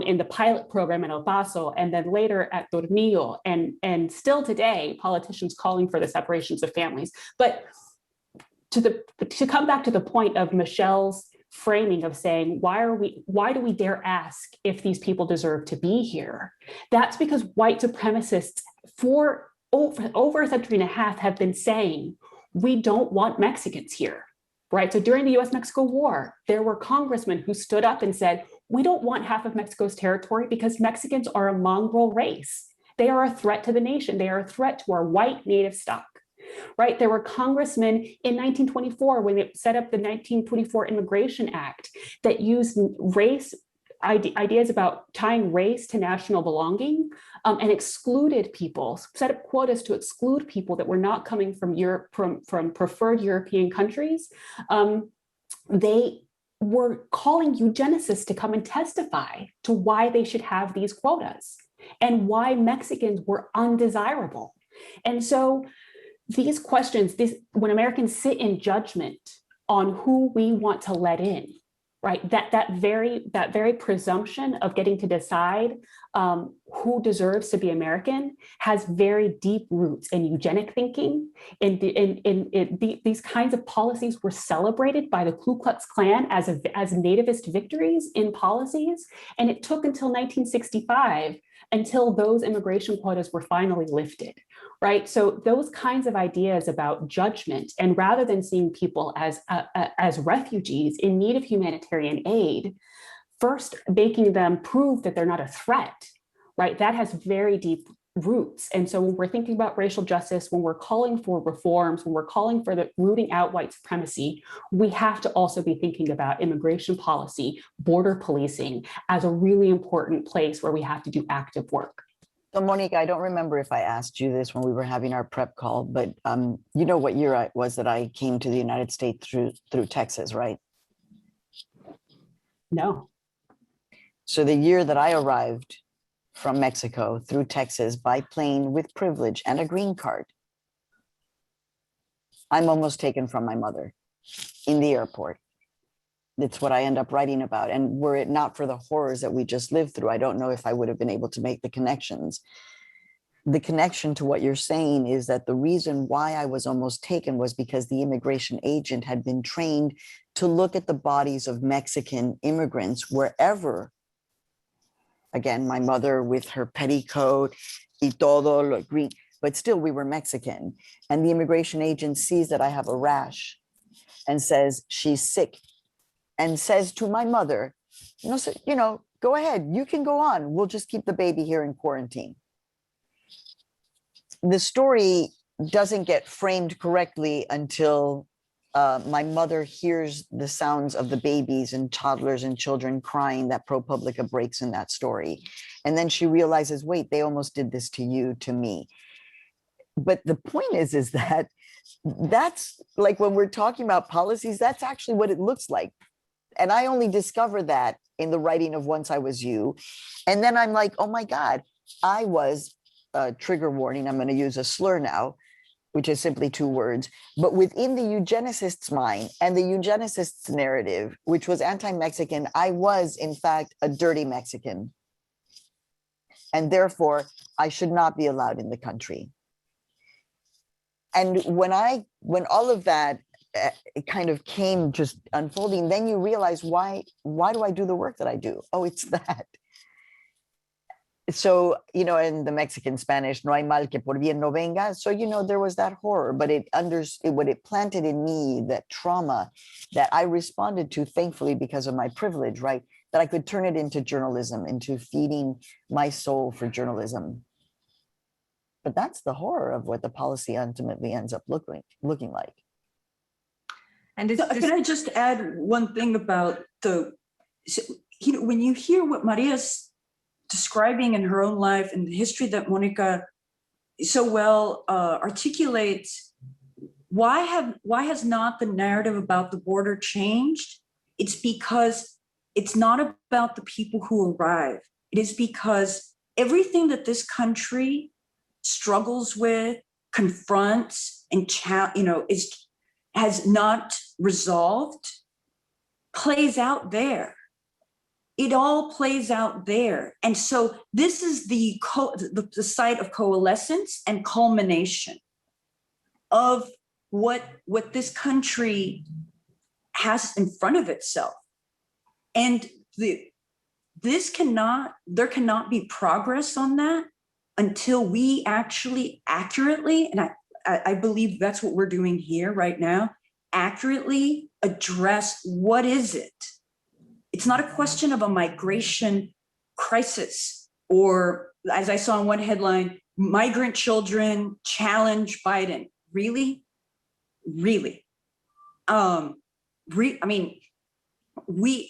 in the pilot program in El Paso, and then later at Tornillo, and still today, politicians calling for the separations of families. But to come back to the point of Michelle's framing of saying, why do we dare ask if these people deserve to be here? That's because white supremacists for over a century and a half have been saying, we don't want Mexicans here, right? So during the US-Mexico War, there were congressmen who stood up and said, we don't want half of Mexico's territory because Mexicans are a mongrel race. They are a threat to the nation. They are a threat to our white native stock. right? There were congressmen in 1924 when they set up the 1924 Immigration Act that used race ideas about tying race to national belonging, and excluded people, set up quotas to exclude people that were not coming from Europe, from preferred European countries. They were calling eugenicists to come and testify to why they should have these quotas and why Mexicans were undesirable. And so these questions, when Americans sit in judgment on who we want to let in, right? That very presumption of getting to decide who deserves to be American has very deep roots in eugenic thinking. These kinds of policies were celebrated by the Ku Klux Klan as nativist victories in policies, and it took until 1965 until those immigration quotas were finally lifted, right? So those kinds of ideas about judgment, and rather than seeing people as refugees in need of humanitarian aid, first making them prove that they're not a threat, right? That has very deep roots. And so when we're thinking about racial justice, when we're calling for reforms, when we're calling for the rooting out white supremacy, we have to also be thinking about immigration policy, border policing as a really important place where we have to do active work. So Monica, I don't remember if I asked you this when we were having our prep call, but you know what year it was that I came to the United States through Texas, right? No. So the year that I arrived from Mexico through Texas by plane with privilege and a green card, I'm almost taken from my mother in the airport. It's what I end up writing about. And were it not for the horrors that we just lived through, I don't know if I would have been able to make the connections. The connection to what you're saying is that the reason why I was almost taken was because the immigration agent had been trained to look at the bodies of Mexican immigrants wherever. Again, my mother with her petticoat, y todo lo green, but still we were Mexican. And the immigration agent sees that I have a rash and says she's sick, and says to my mother, go ahead, you can go on. We'll just keep the baby here in quarantine. The story doesn't get framed correctly until my mother hears the sounds of the babies and toddlers and children crying that ProPublica breaks in that story. And then she realizes, wait, they almost did this to you, to me. But the point is that that's like when we're talking about policies, that's actually what it looks like. And I only discovered that in the writing of Once I Was You. And then I'm like, oh my God, I was, trigger warning, I'm going to use a slur now, which is simply 2 words, but within the eugenicist's mind and the eugenicist's narrative, which was anti-Mexican, I was in fact a dirty Mexican. And therefore I should not be allowed in the country. And when all of that it kind of came just unfolding, then you realize why do I do the work that I do? Oh, it's that. So, in the Mexican Spanish, no hay mal que por bien no venga. So, there was that horror, but what it planted in me, that trauma that I responded to, thankfully, because of my privilege, right? That I could turn it into journalism, into feeding my soul for journalism. But that's the horror of what the policy ultimately ends up looking like. And can I just add one thing about when you hear what Maria's describing in her own life and the history that Monica so well articulates, why has not the narrative about the border changed? It's because it's not about the people who arrive. It is because everything that this country struggles with, confronts, and has not resolved, plays out there. It all plays out there. And so this is the site of coalescence and culmination of what this country has in front of itself. And there cannot be progress on that until we actually accurately, and I believe that's what we're doing here right now, accurately address what is it. It's not a question of a migration crisis, or as I saw in one headline, migrant children challenge Biden. really, really.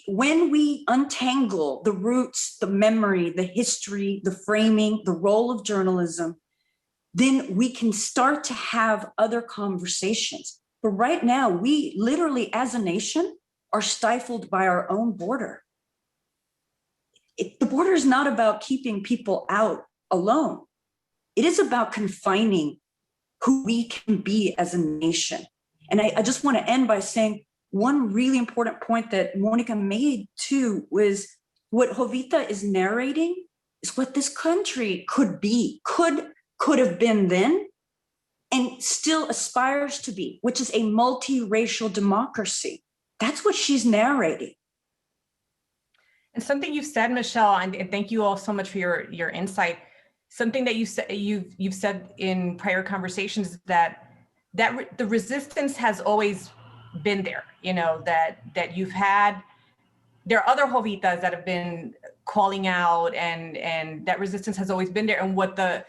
When we untangle the roots, the memory, the history, the framing, the role of journalism, then we can start to have other conversations. But right now, we literally, as a nation, are stifled by our own border. The border is not about keeping people out alone. It is about confining who we can be as a nation. And I just want to end by saying one really important point that Monica made too was what Jovita is narrating is what this country could be, could have been then, and still aspires to be, which is a multiracial democracy. That's what she's narrating. And something you've said, Michelle, and thank you all so much for your insight. Something that you've said in prior conversations is that the resistance has always been there. You know, that you've had, there are other Jovitas that have been calling out, and that resistance has always been there. And what the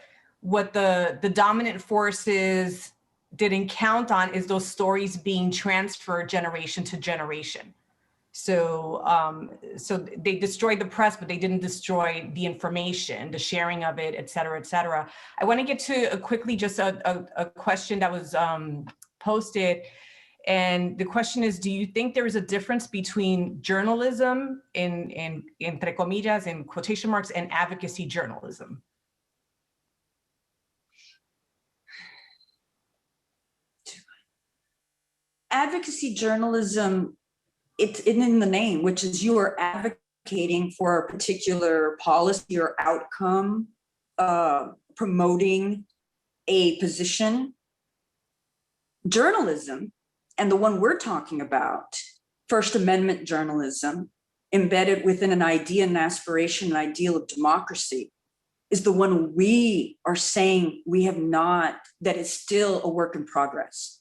dominant forces didn't count on is those stories being transferred generation to generation. So they destroyed the press, but they didn't destroy the information, the sharing of it, et cetera, et cetera. I want to get to quickly just a question that was posted. And the question is, do you think there is a difference between journalism in entre comillas, in quotation marks, and advocacy journalism? Advocacy journalism, it's in the name, which is you are advocating for a particular policy or outcome, promoting a position. Journalism, and the one we're talking about, First Amendment journalism, embedded within an idea and aspiration, an ideal of democracy, is the one we are saying we have not, that is still a work in progress.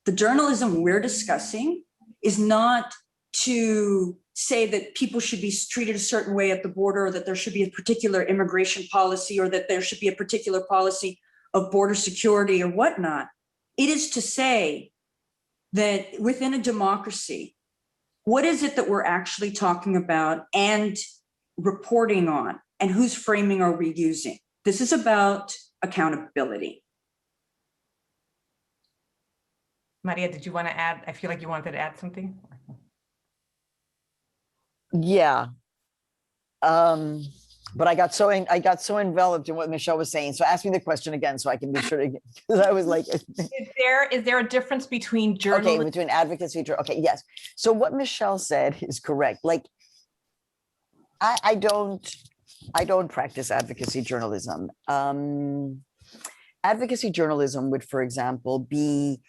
The journalism we're discussing is not to say that people should be treated a certain way at the border, or that there should be a particular immigration policy, or that there should be a particular policy of border security or whatnot. It is to say that within a democracy, what is it that we're actually talking about and reporting on, and whose framing are we using? This is about accountability. Maria, did you want to add? I feel like you wanted to add something. Yeah. But I got so enveloped in what Michelle was saying. So ask me the question again so I can be sure to, because I was like, is there a difference between journalism? Okay, between advocacy, okay, yes. So what Michelle said is correct. Like, I don't practice advocacy journalism. Advocacy journalism would, for example, be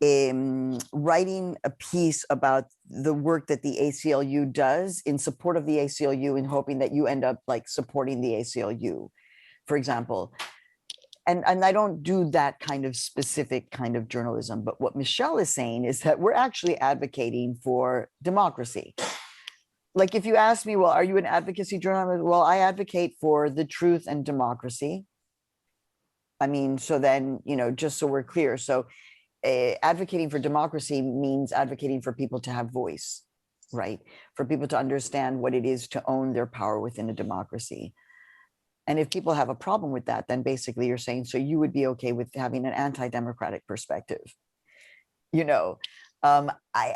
writing a piece about the work that the ACLU does in support of the ACLU, and hoping that you end up like supporting the ACLU, for example. And I don't do that kind of specific kind of journalism. But what Michelle is saying is that we're actually advocating for democracy. Like, if you ask me, well, are you an advocacy journalist? Well, I advocate for the truth and democracy. I mean, so then, you know, just so we're clear. So advocating for democracy means advocating for people to have voice, right? For people to understand what it is to own their power within a democracy. And if people have a problem with that, then basically you're saying, so you would be okay with having an anti-democratic perspective. You know, I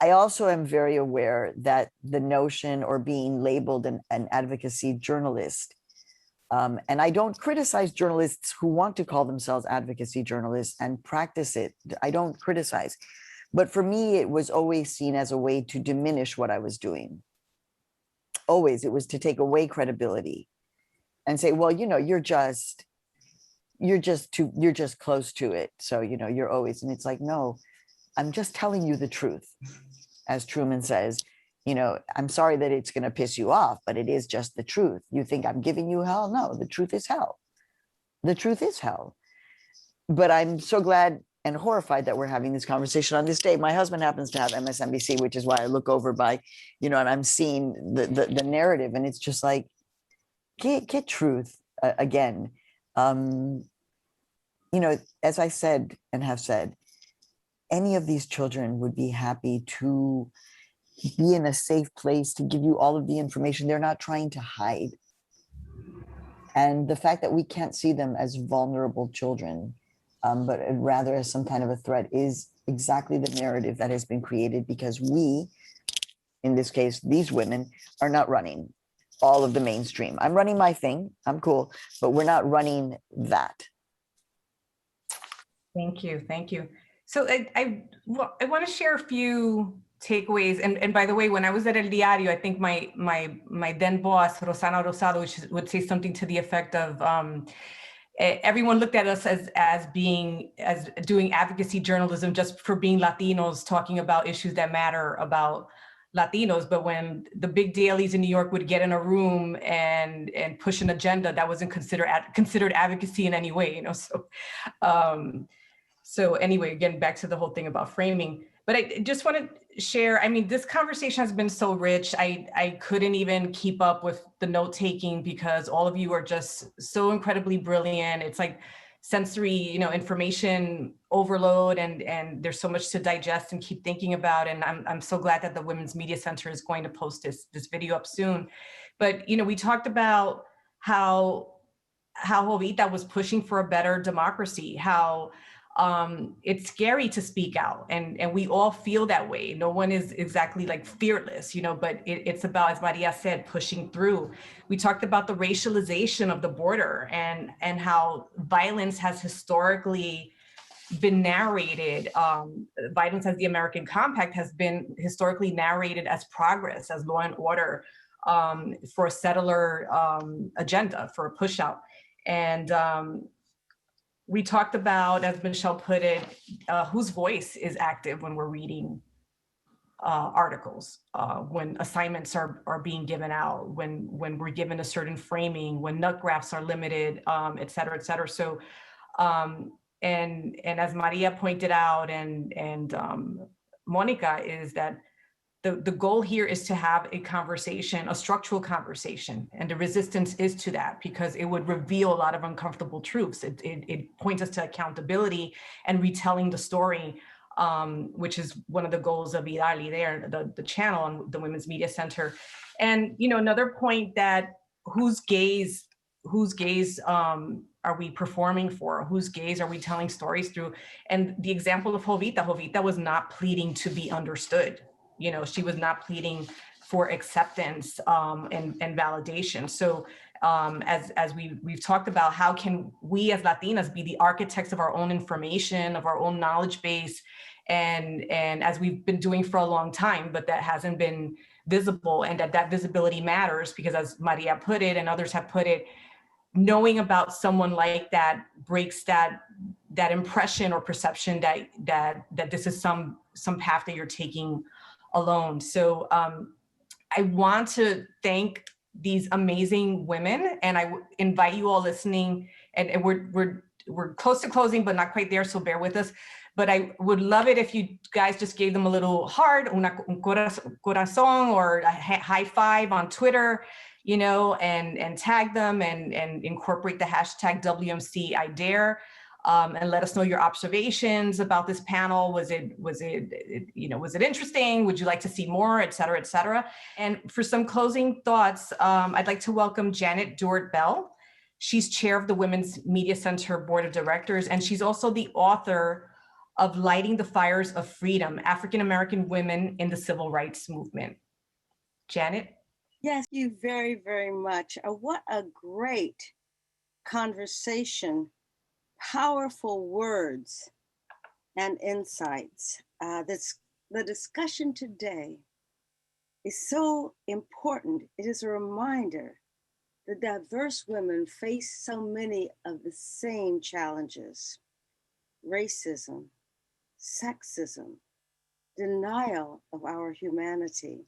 also am very aware that the notion or being labeled an advocacy journalist, and I don't criticize journalists who want to call themselves advocacy journalists and practice it. I don't criticize. But for me, it was always seen as a way to diminish what I was doing. Always, it was to take away credibility and say, well, you know, you're just close to it. So, you know, you're always, and it's like, no, I'm just telling you the truth. As Truman says, you know, I'm sorry that it's going to piss you off, but it is just the truth. You think I'm giving you hell? No, the truth is hell. The truth is hell. But I'm so glad and horrified that we're having this conversation on this day. My husband happens to have MSNBC, which is why I look over by, you know, and I'm seeing the narrative, and it's just like, get truth again. you know, as I said and have said, any of these children would be happy to be in a safe place to give you all of the information. They're not trying to hide. And the fact that we can't see them as vulnerable children, but rather as some kind of a threat, is exactly the narrative that has been created, because we, in this case, these women, are not running all of the mainstream. I'm running my thing, I'm cool, but we're not running that. Thank you, thank you. So I want to share a few takeaways. And by the way, when I was at El Diario, I think my then boss, Rosana Rosado, would say something to the effect of, everyone looked at us as doing advocacy journalism just for being Latinos, talking about issues that matter about Latinos. But when the big dailies in New York would get in a room and push an agenda, that wasn't considered advocacy in any way, you know. So anyway, again, back to the whole thing about framing. But I just want to share, I mean, this conversation has been so rich. I couldn't even keep up with the note taking because all of you are just so incredibly brilliant. It's like sensory, you know, information overload, and there's so much to digest and keep thinking about. And I'm so glad that the Women's Media Center is going to post this video up soon. But, you know, we talked about how Jovita was pushing for a better democracy, how it's scary to speak out, and we all feel that way. No one is exactly like fearless, you know, but it's about, as Maria said, pushing through. We talked about the racialization of the border and how violence has historically been narrated. Violence as the American Compact has been historically narrated as progress, as law and order, for a settler agenda, for a push out. And we talked about, as Michelle put it, whose voice is active when we're reading articles, when assignments are being given out, when we're given a certain framing, when nut graphs are limited, et cetera, et cetera. So, and as Maria pointed out, and Monica, is that the goal here is to have a conversation, a structural conversation, and the resistance is to that because it would reveal a lot of uncomfortable truths. It points us to accountability and retelling the story, which is one of the goals of IDAR there, the channel and the Women's Media Center. And, you know, another point, that whose gaze are we performing for? Whose gaze are we telling stories through? And the example of Jovita was not pleading to be understood. You know, she was not pleading for acceptance and validation. So as we've talked about, how can we as Latinas be the architects of our own information, of our own knowledge base, and as we've been doing for a long time, but that hasn't been visible, and that visibility matters because, as Maria put it and others have put it, knowing about someone like that breaks that impression or perception that this is some path that you're taking alone. So I want to thank these amazing women, and I invite you all listening, and we're close to closing, but not quite there, so bear with us. But I would love it if you guys just gave them a little heart, un corazón, or a high five on Twitter, you know, and tag them and incorporate the hashtag WMC IDAR. And let us know your observations about this panel. Was it interesting? Would you like to see more, et cetera, et cetera? And for some closing thoughts, I'd like to welcome Janet Dewart Bell. She's chair of the Women's Media Center Board of Directors, and she's also the author of Lighting the Fires of Freedom, African-American Women in the Civil Rights Movement. Janet? Yes, you very, very much. What a great conversation. Powerful words and insights. The discussion today is so important. It is a reminder that diverse women face so many of the same challenges: racism, sexism, denial of our humanity.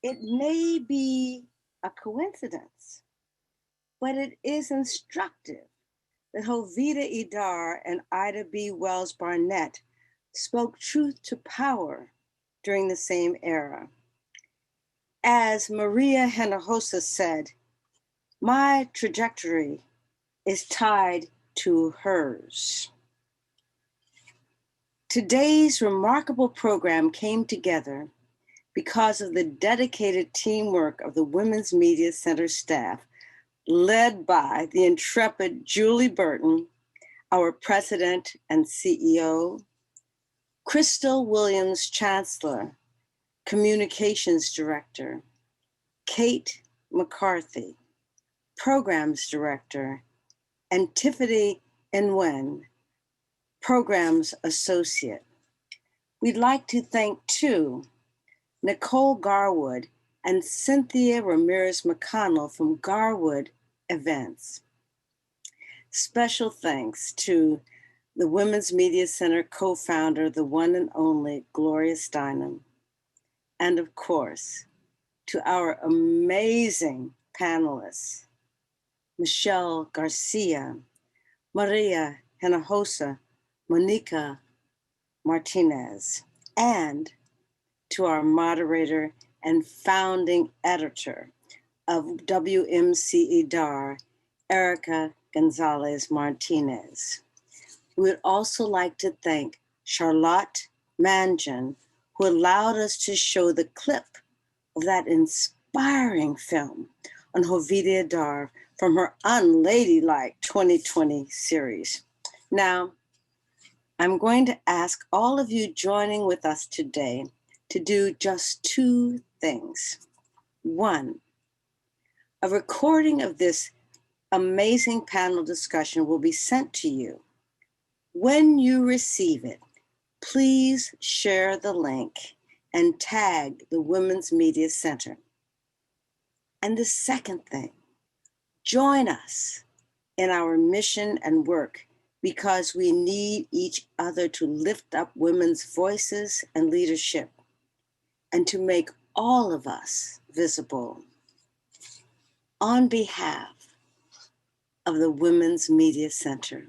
It may be a coincidence, but it is instructive that Jovita Idar and Ida B. Wells Barnett spoke truth to power during the same era. As Maria Hinojosa said, my trajectory is tied to hers. Today's remarkable program came together because of the dedicated teamwork of the Women's Media Center staff, led by the intrepid Julie Burton, our president and CEO, Crystal Williams Chancellor, communications director, Kate McCarthy, programs director, and Tiffany Nguyen, programs associate. We'd like to thank too Nicole Garwood and Cynthia Ramirez McConnell from Garwood Events. Special thanks to the Women's Media Center co-founder, the one and only Gloria Steinem, and of course, to our amazing panelists, Michelle Garcia, Maria Hinojosa, Monica Martinez, and to our moderator and founding editor of WMC IDAR, Erica González Martínez. We would also like to thank Charlotte Mangan, who allowed us to show the clip of that inspiring film on Jovita Idar from her Unladylike 2020 series. Now, I'm going to ask all of you joining with us today to do just two things. One, a recording of this amazing panel discussion will be sent to you. When you receive it, please share the link and tag the Women's Media Center. And the second thing, join us in our mission and work, because we need each other to lift up women's voices and leadership, and to make all of us visible. On behalf of the Women's Media Center,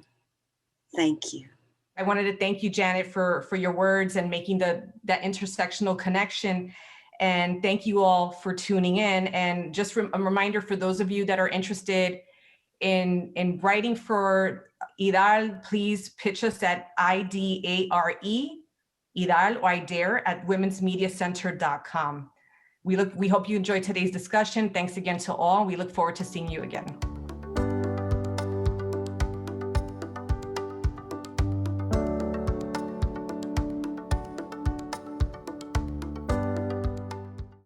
thank you. I wanted to thank you, Janet, for your words and making that intersectional connection. And thank you all for tuning in. And just a reminder for those of you that are interested in writing for IDAR, please pitch us at IDARE, IDAR or IDAR at womensmediacenter.com. We hope you enjoyed today's discussion. Thanks again to all. We look forward to seeing you again.